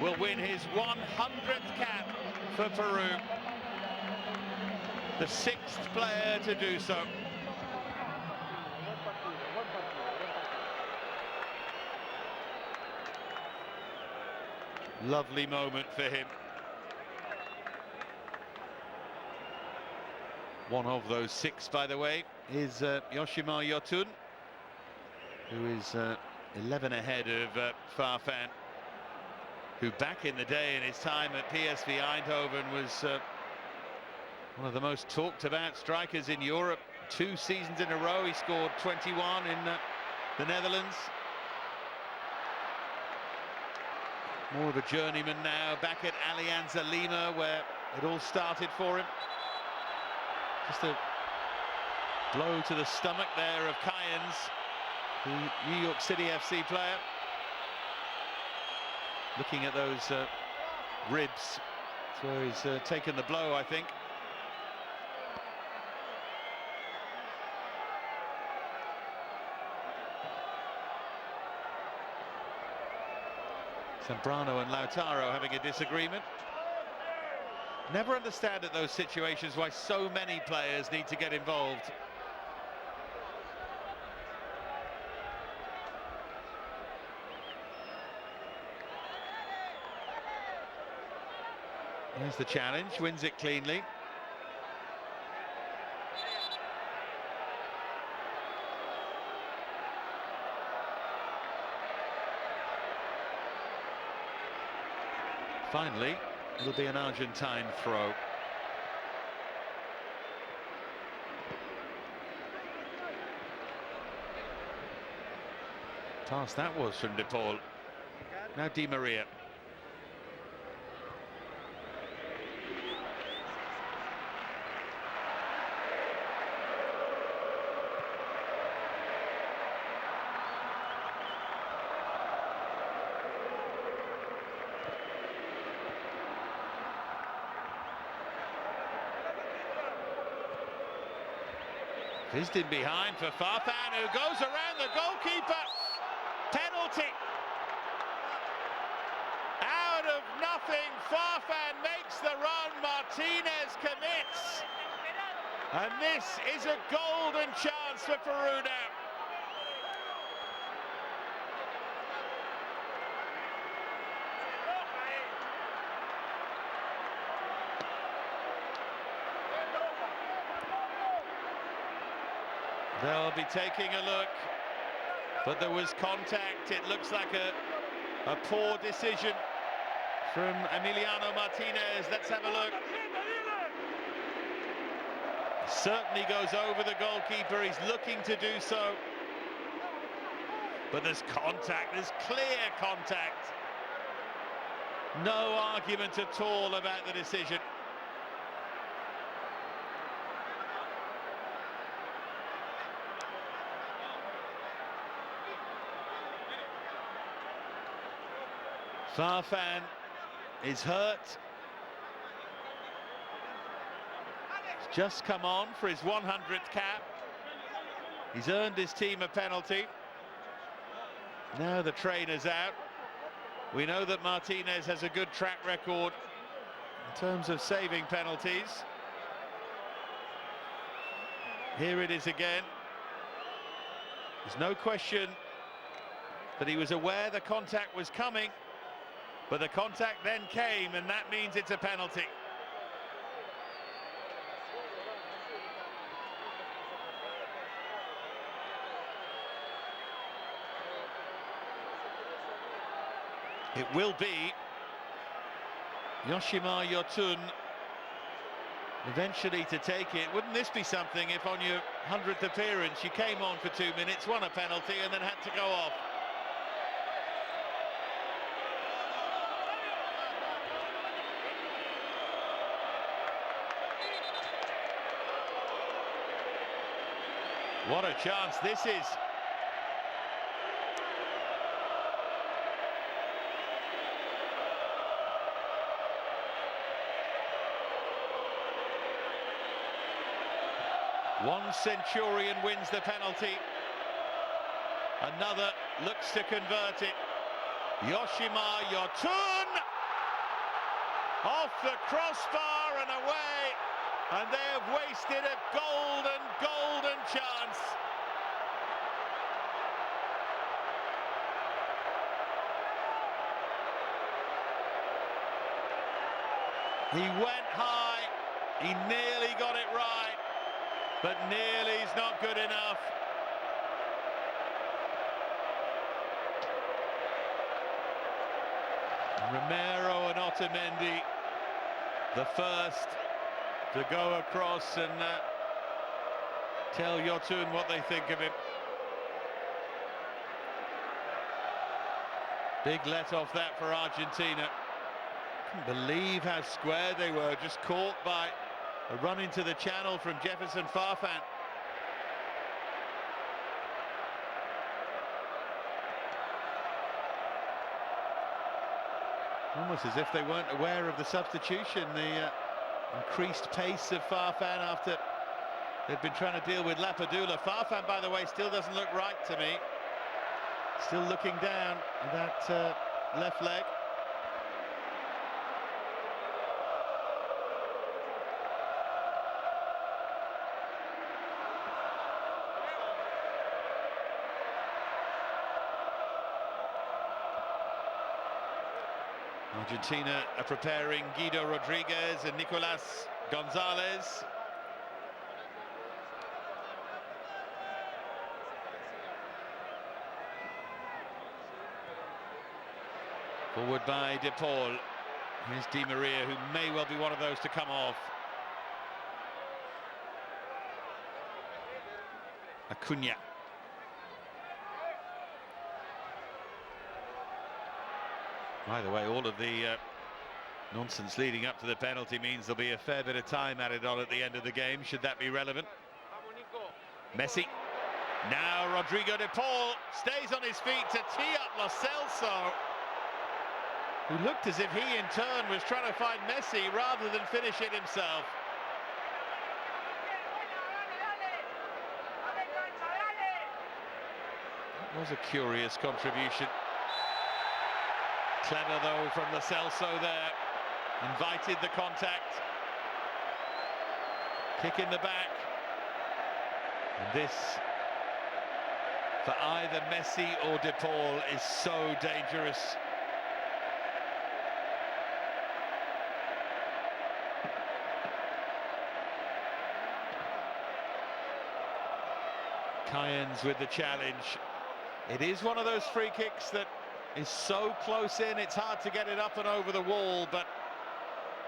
will win his 100th cap for Peru. The 6th player to do so. Lovely moment for him. One of those 6, by the way, is Yoshimar Yotun, who is 11 ahead of Farfan, who back in the day in his time at PSV Eindhoven was one of the most talked about strikers in Europe. 2 seasons in a row he scored 21 in the Netherlands. More of a journeyman now, back at Alianza Lima, where it all started for him. Just a blow to the stomach there of Cayens, the New York City FC player. Looking at those ribs, that's where he's taken the blow, I think. Zambrano and Lautaro having a disagreement. Never understand at those situations why so many players need to get involved. There's the challenge, wins it cleanly. Finally, it'll be an Argentine throw. Pass that was from De Paul. Now Di Maria. Fizzed in behind for Farfan, who goes around the goalkeeper. Penalty. Out of nothing, Farfan makes the run. Martínez commits. And this is a golden chance for Peru now. They'll be taking a look, but there was contact. It looks like a poor decision from Emiliano Martínez. Let's have a look. Certainly goes over the goalkeeper. He's looking to do so. But there's contact, there's clear contact. No argument at all about the decision. Farfan is hurt. He's just come on for his 100th cap. He's earned his team a penalty. Now the trainer's out. We know that Martínez has a good track record in terms of saving penalties. Here it is again. There's no question that he was aware the contact was coming. But the contact then came, and that means it's a penalty. It will be Yoshimar Yotun eventually to take it. Wouldn't this be something if on your 100th appearance you came on for 2 minutes, won a penalty, and then had to go off? What a chance this is. One Centurion wins the penalty. Another looks to convert it. Yoshimar Yotun off the crossbar and away. And they have wasted a golden chance. He went high, he nearly got it right, but nearly's not good enough. Romero and Otamendi, the first to go across and tell Yotun what they think of him. Big let off that for Argentina. Couldn't believe how square they were, just caught by a run into the channel from Jefferson Farfan. Almost as if they weren't aware of the substitution, the increased pace of Farfan after they've been trying to deal with Lapadula. Farfan, by the way, still doesn't look right to me. Still looking down that left leg. Argentina are preparing Guido Rodriguez and Nicolás González. Forward by De Paul. Here's Di Maria, who may well be one of those to come off. Acuña. By the way, all of the nonsense leading up to the penalty means there'll be a fair bit of time added on at the end of the game, should that be relevant. Messi. Now Rodrigo de Paul stays on his feet to tee up Celso, who looked as if he in turn was trying to find Messi rather than finish it himself. That was a curious contribution. Clever though from Celso there. Invited the contact. Kick in the back. And this, for either Messi or De Paul, is so dangerous. Cayens with the challenge. It is one of those free kicks that is so close in, it's hard to get it up and over the wall, but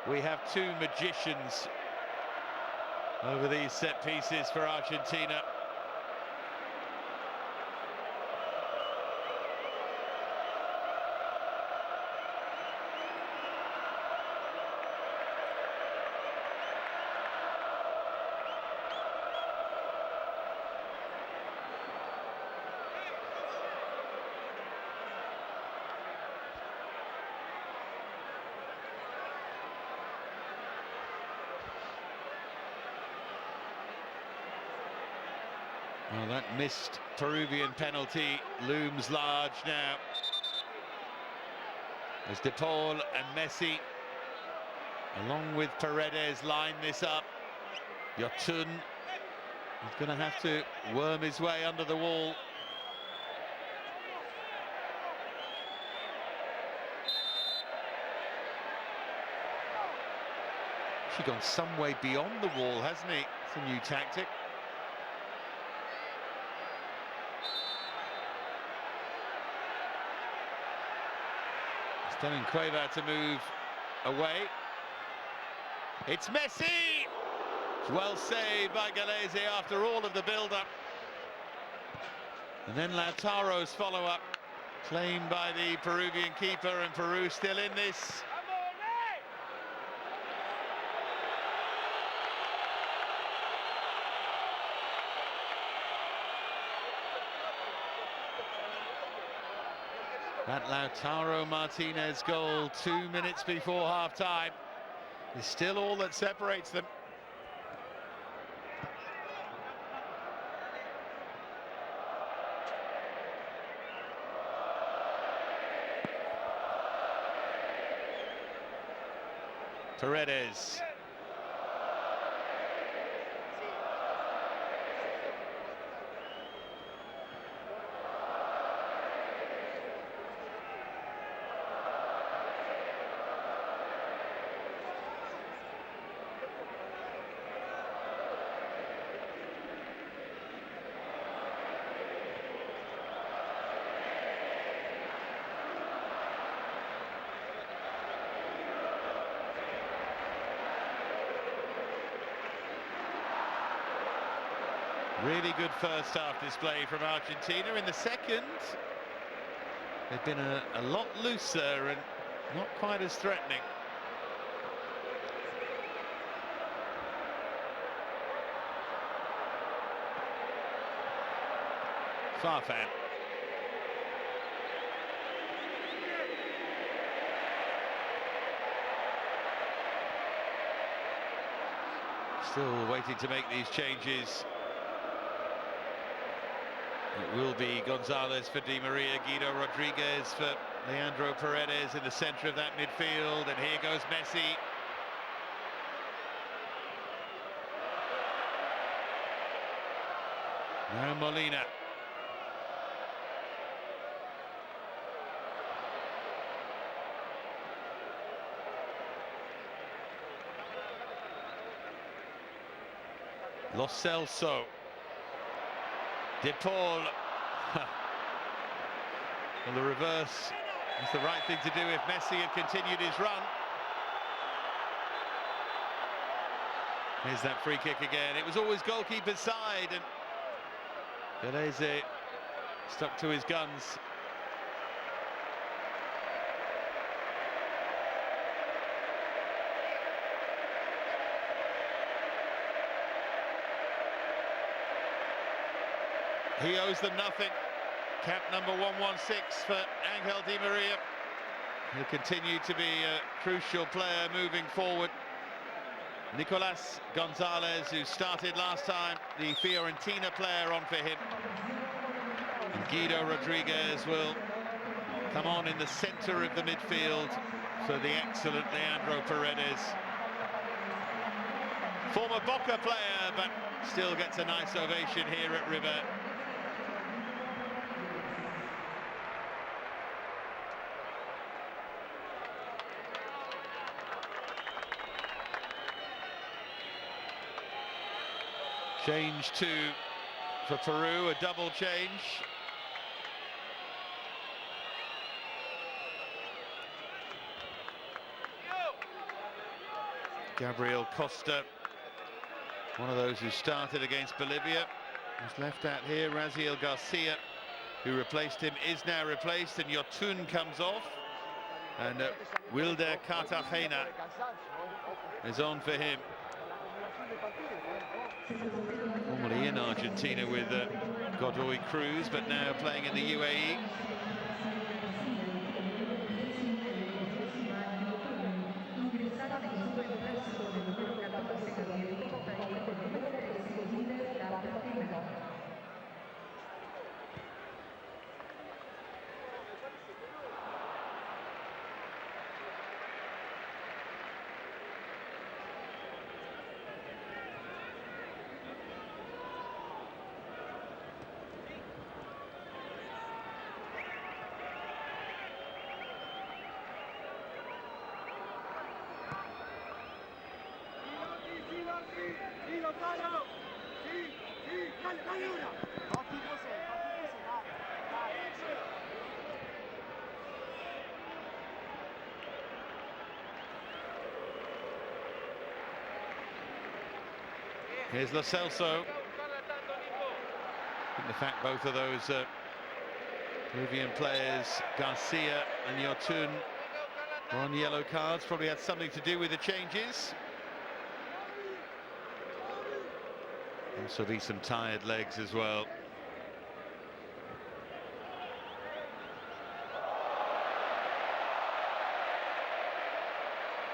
we have two magicians over these set pieces for Argentina. Well, that missed Peruvian penalty looms large now. As De Paul and Messi, along with Paredes, line this up. Yotun is going to have to worm his way under the wall. He's gone some way beyond the wall, hasn't he? It's a new tactic. Telling Qualifier to move away. It's Messi! It's well saved by Galese after all of the build-up. And then Lautaro's follow-up, claimed by the Peruvian keeper, and Peru still in this. That Lautaro Martínez goal 2 minutes before half-time is still all that separates them. Paredes. Really good first half display from Argentina. In the second, they've been a lot looser and not quite as threatening. Farfan. Still waiting to make these changes. It will be Gonzalez for Di Maria, Guido Rodriguez for Leandro Paredes in the centre of that midfield, and here goes Messi. Now Molina. Celso. De Paul. Well, the reverse is the right thing to do if Messi had continued his run. Here's that free kick again. It was always goalkeeper's side, and Paredes stuck to his guns. He owes them nothing. Cap number 116 for Angel Di Maria. He'll continue to be a crucial player moving forward. Nicolás Gonzalez, who started last time, the Fiorentina player, on for him. And Guido Rodriguez will come on in the centre of the midfield for the excellent Leandro Paredes. Former Boca player, but still gets a nice ovation here at River. Change for Peru, a double change. Gabriel Costa, one of those who started against Bolivia, was left out here. Raziel Garcia, who replaced him, is now replaced, and Yotun comes off. And Wilder Cartagena is on for him. Normally in Argentina with Godoy Cruz, but now playing in the UAE. Here's Lo Celso. I think the fact both of those Peruvian players, Garcia and Yotun, were on yellow cards, probably had something to do with the changes. Also be some tired legs as well.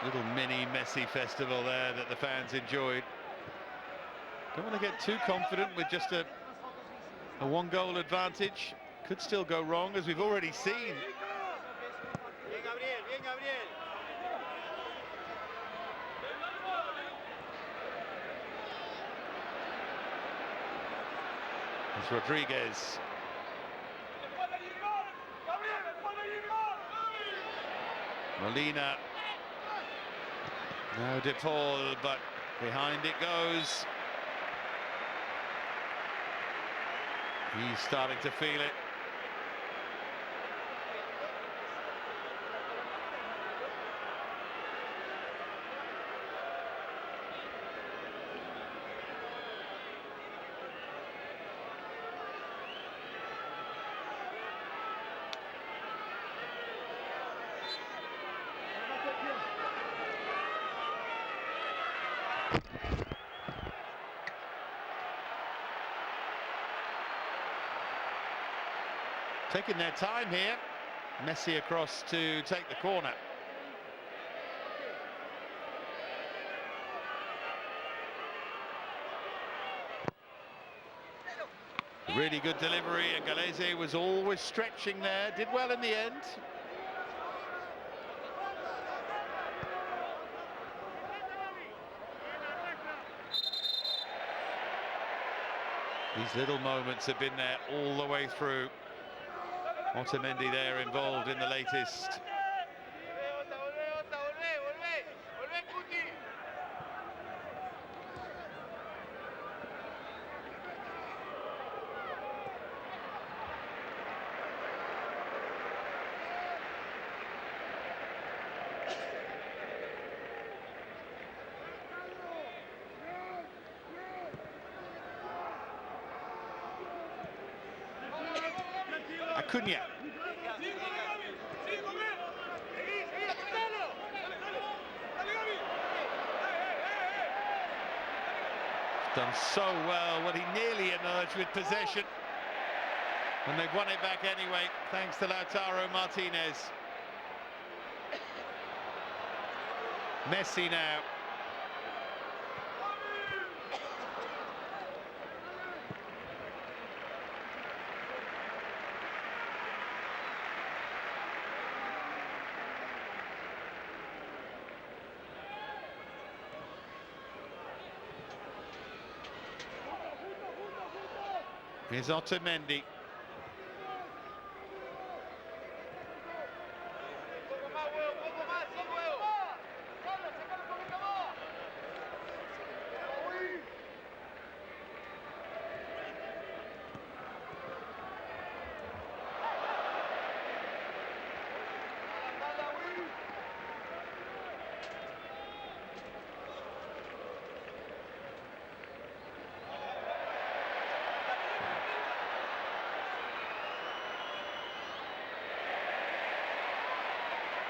Little mini Messi festival there that the fans enjoyed. Don't want to get too confident with just a one-goal advantage. Could still go wrong, as we've already seen.
Bien, Gabriel, bien, Gabriel.
It's Rodriguez. Molina. Now De Paul, but behind it goes. He's starting to feel it. Taking their time here. Messi across to take the corner. Really good delivery, and Galese was always stretching there. Did well in the end. These little moments have been there all the way through. Otamendi there involved in the latest. Acuña. Done so well when he nearly emerged with possession. And they've won it back anyway, thanks to Lautaro Martínez. Messi now. Here's Otamendi.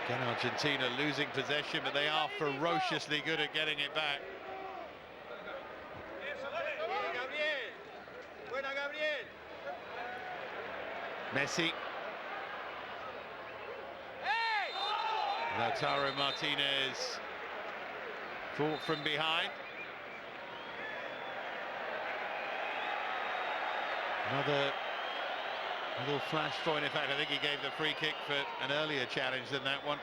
Again, Argentina losing possession, but they are ferociously good at getting it back. Messi. Lautaro Martínez fought from behind. Another little flash point. In fact, I think he gave the free kick for an earlier challenge than that one.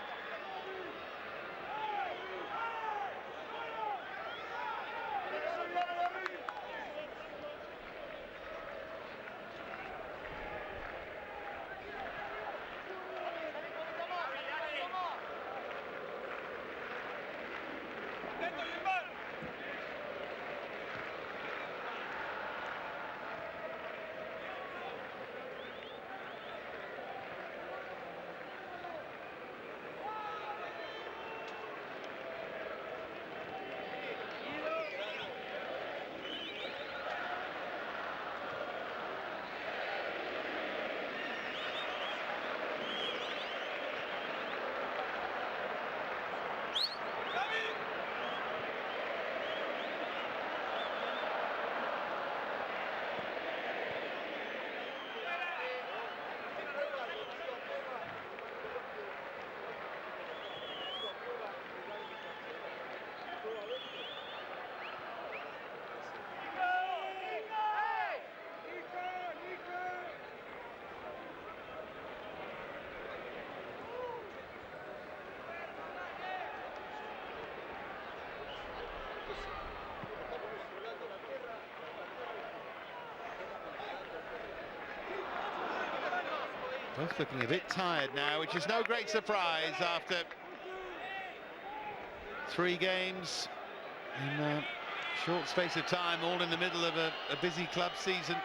Both looking a bit tired now, which is no great surprise after 3 games in a short space of time, all in the middle of a busy club season.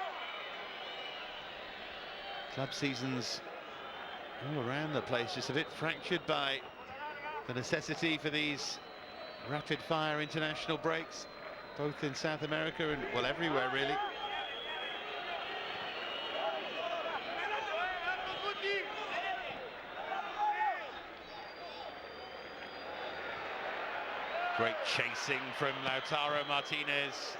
Club seasons all around the place, just a bit fractured by the necessity for these rapid-fire international breaks, both in South America and, well, everywhere really. Great chasing from Lautaro Martínez.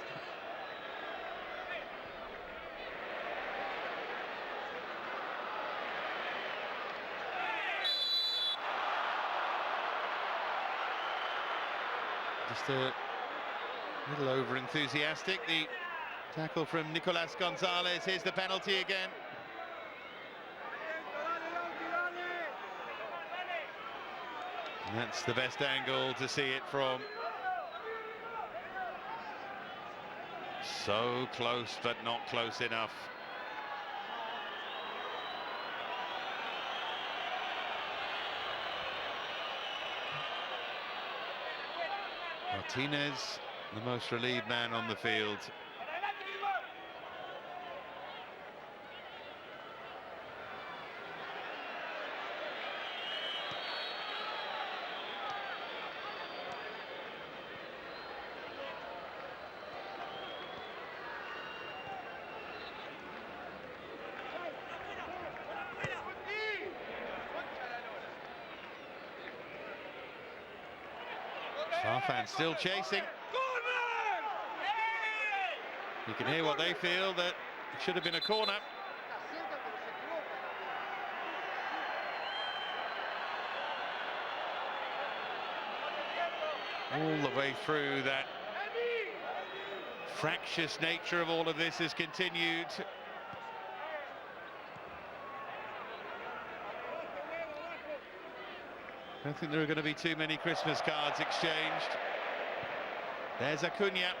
Just a little over-enthusiastic. The tackle from Nicolás González. Here's the penalty again. And that's the best angle to see it from. So close, but not close enough. Martínez, the most relieved man on the field. fans still chasing. You can hear what they feel, that it should have been a corner. All the way through, that fractious nature of all of this has continued. I don't think there are going to be too many Christmas cards exchanged. There's Acuña.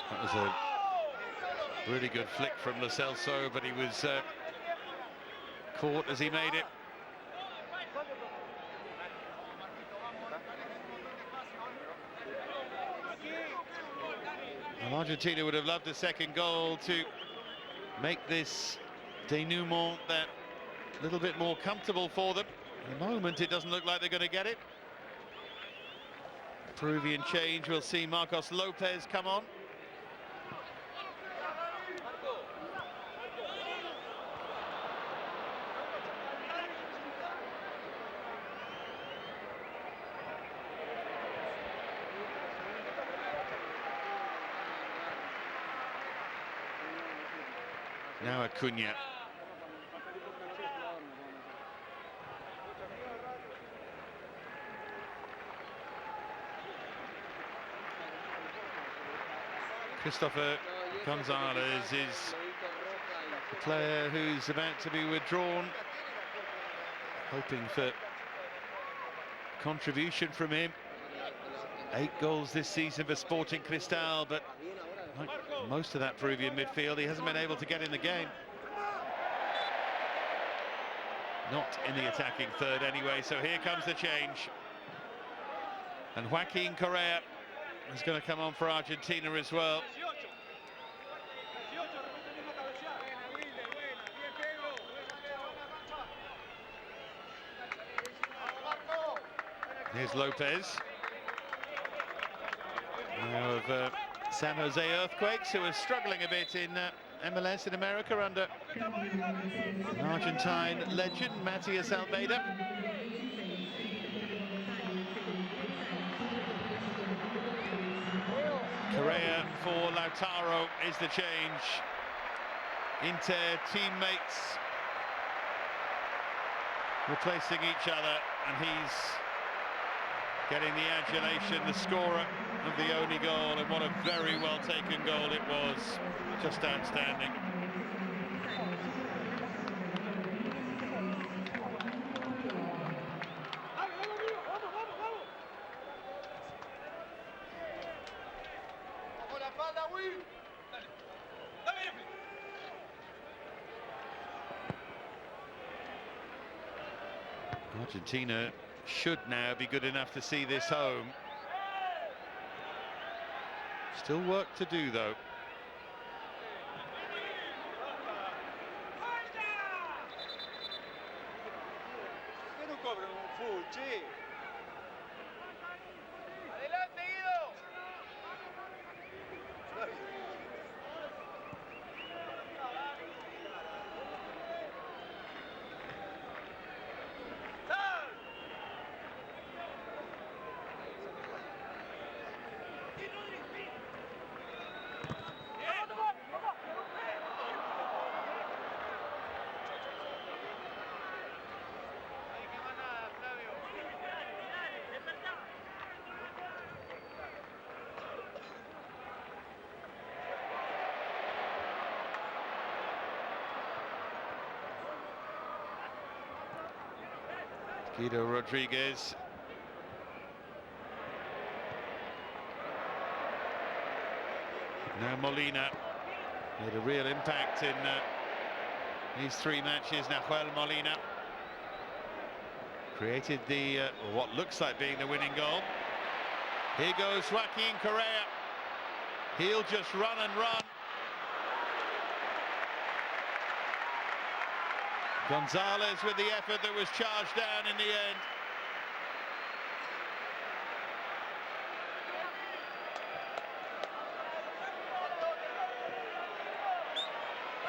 That was a really good flick from Celso, but he was caught as he made it. Well, Argentina would have loved a second goal to make this denouement that little bit more comfortable for them. At the moment, it doesn't look like they're going to get it. Peruvian change, we'll see Marcos Lopez come on. Now Acuña. Christopher Gonzalez is the player who's about to be withdrawn. Hoping for contribution from him. 8 goals this season for Sporting Cristal, but like most of that Peruvian midfield, he hasn't been able to get in the game. Not in the attacking third anyway, so here comes the change. And Joaquin Correa is going to come on for Argentina as well. Here's Lopez. Now of San Jose Earthquakes, who are struggling a bit in MLS in America under an Argentine legend, Matias Almeida. Correa for Lautaro is the change. Inter teammates replacing each other, and he's getting the adulation, the scorer of the only goal, and what a very well taken goal it was. Just outstanding. Argentina should now be good enough to see this home. Still work to do, though. Guido Rodriguez. Now Molina made a real impact in these 3 matches. Nahuel Molina created the what looks like being the winning goal. Here goes Joaquin Correa. He'll just run and run. Gonzalez with the effort that was charged down in the end.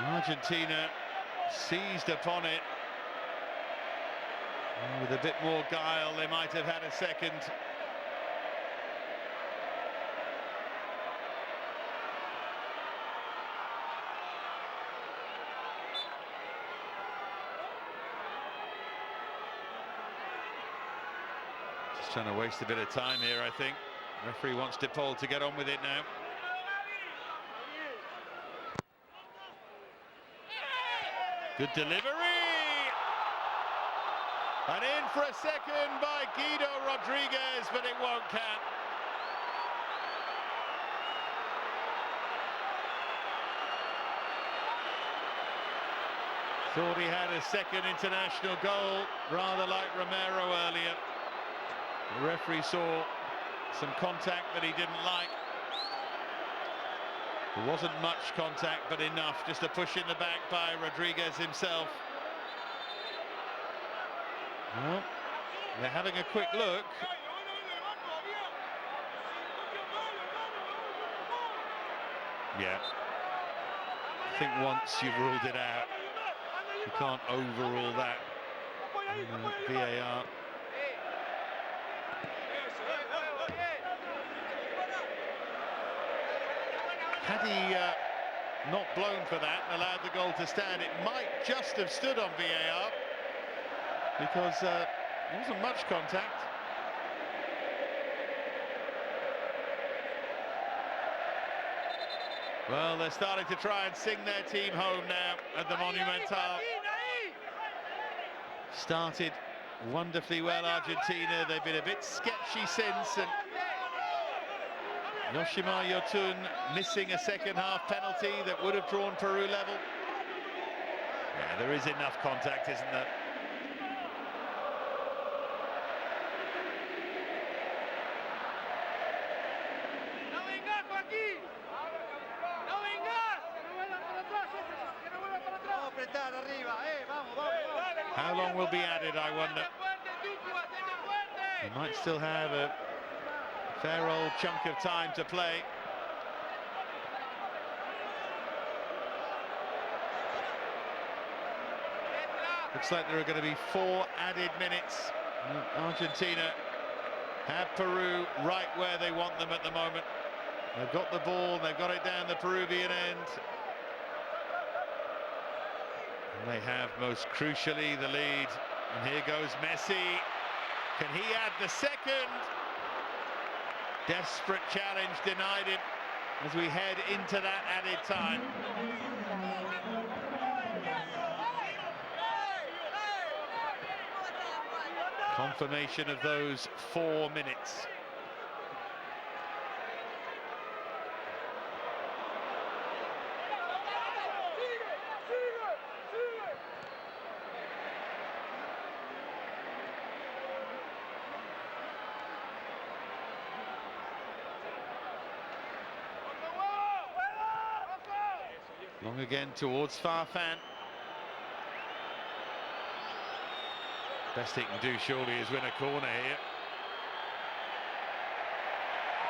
Argentina seized upon it. With a bit more guile, they might have had a second. Just trying to waste a bit of time here, I think. Referee wants DePaul to get on with it now. Good delivery! And in for a second by Guido Rodriguez, but it won't count. Thought he had a second international goal, rather like Romero earlier. The referee saw some contact that he didn't like. There wasn't much contact, but enough. Just a push in the back by Rodriguez himself. Well, they're having a quick look. Yeah. I think once you've ruled it out, you can't overrule that. VAR. Had he not blown for that and allowed the goal to stand, it might just have stood on VAR, because there wasn't much contact. Well, they're starting to try and sing their team home now at the Monumental. Started wonderfully well, Argentina. They've been a bit sketchy since, and Yoshimar Yotun missing a second half penalty that would have drawn Peru level. Yeah, there is enough contact, isn't there? How long will be added, I wonder? They might still have a fair old chunk of time to play. Looks like there are going to be 4 added minutes. Argentina have Peru right where they want them at the moment. They've got the ball, they've got it down the Peruvian end. And they have, most crucially, the lead. And here goes Messi. Can he add the second? Desperate challenge denied him as we head into that added time. Confirmation of those 4 minutes. Long again towards Farfan. Best he can do surely is win a corner here.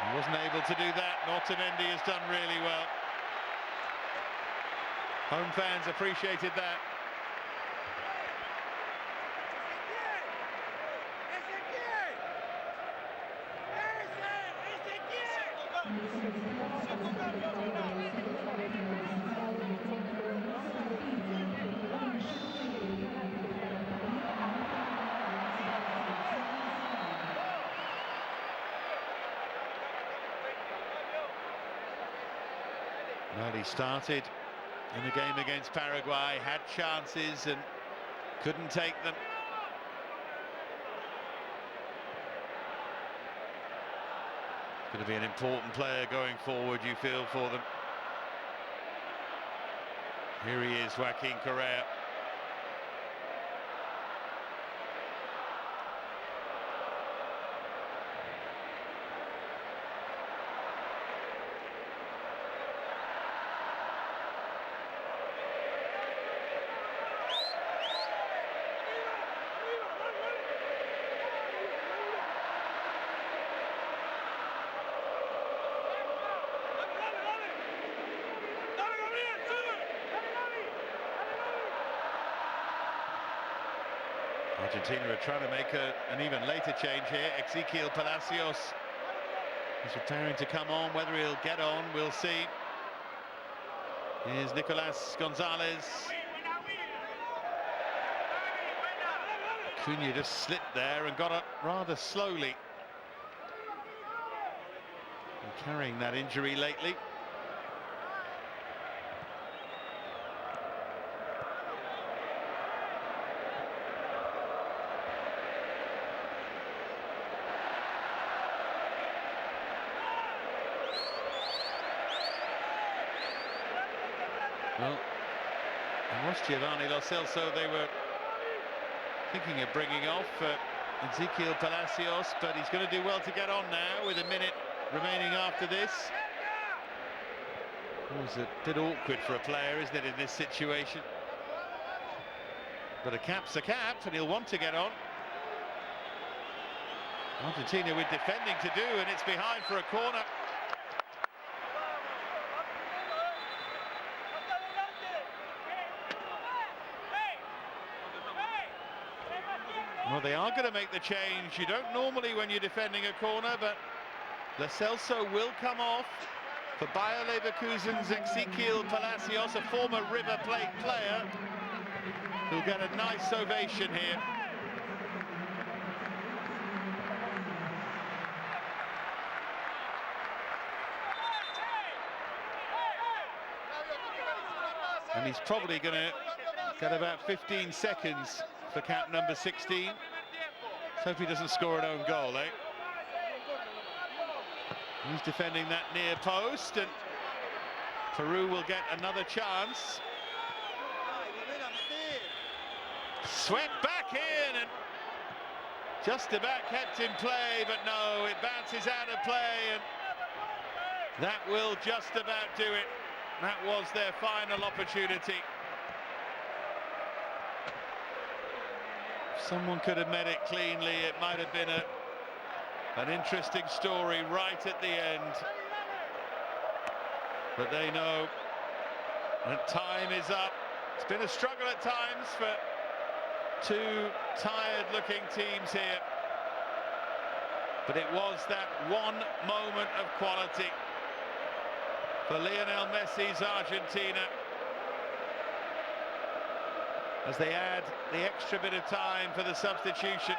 He wasn't able to do that, and Otamendi has done really well. Home fans appreciated that. Well, he started in the game against Paraguay, had chances and couldn't take them. Going to be an important player going forward, you feel, for them. Here he is, Joaquin Correa. Argentina are trying to make an even later change here. Ezequiel Palacios is preparing to come on. Whether he'll get on, we'll see. Here's Nicolás González. Acuña just slipped there and got up rather slowly. And carrying that injury lately. Well, it was Giovani Lo Celso they were thinking of bringing off Ezequiel Palacios, but he's going to do well to get on now with a minute remaining after this. It was a bit awkward for a player, isn't it, in this situation? But a cap's a cap, and he'll want to get on. Argentina with defending to do, and it's behind for a corner. Well, they are going to make the change. You don't normally when you're defending a corner, but Lo Celso will come off for Bayer Leverkusen's Ezequiel Palacios, a former River Plate player, who'll get a nice ovation here. And he's probably going to get about 15 seconds for cap number 16. Let's hope he doesn't score an own goal, eh? He's defending that near post, and Peru will get another chance. Swept back in and just about kept in play, but no, it bounces out of play, and that will just about do it. That was their final opportunity. Someone could have made it cleanly. It might have been an interesting story right at the end. But they know that time is up. It's been a struggle at times for two tired-looking teams here. But it was that one moment of quality for Lionel Messi's Argentina, as they add the extra bit of time for the substitution.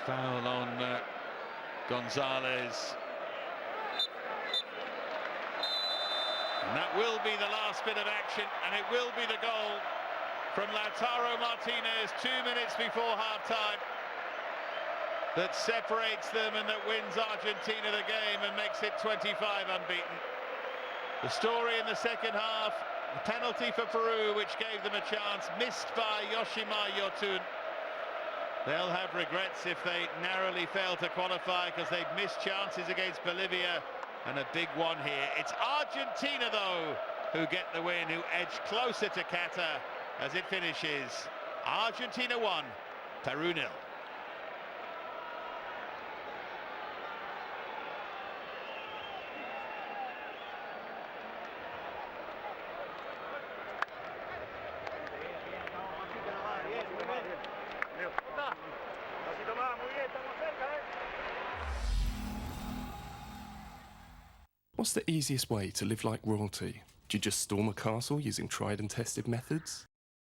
Foul on González. And that will be the last bit of action, and it will be the goal from Lautaro Martínez 2 minutes before half-time that separates them and that wins Argentina the game and makes it 25 unbeaten. The story in the second half, the penalty for Peru, which gave them a chance, missed by Yoshima Yotun. They'll have regrets if they narrowly fail to qualify, because they've missed chances against Bolivia, and a big one here. It's Argentina, though, who get the win, who edge closer to QATAR as it finishes. Argentina 1, Peru 0.
What's the easiest way to live like royalty? Do you just storm a castle using tried and tested methods?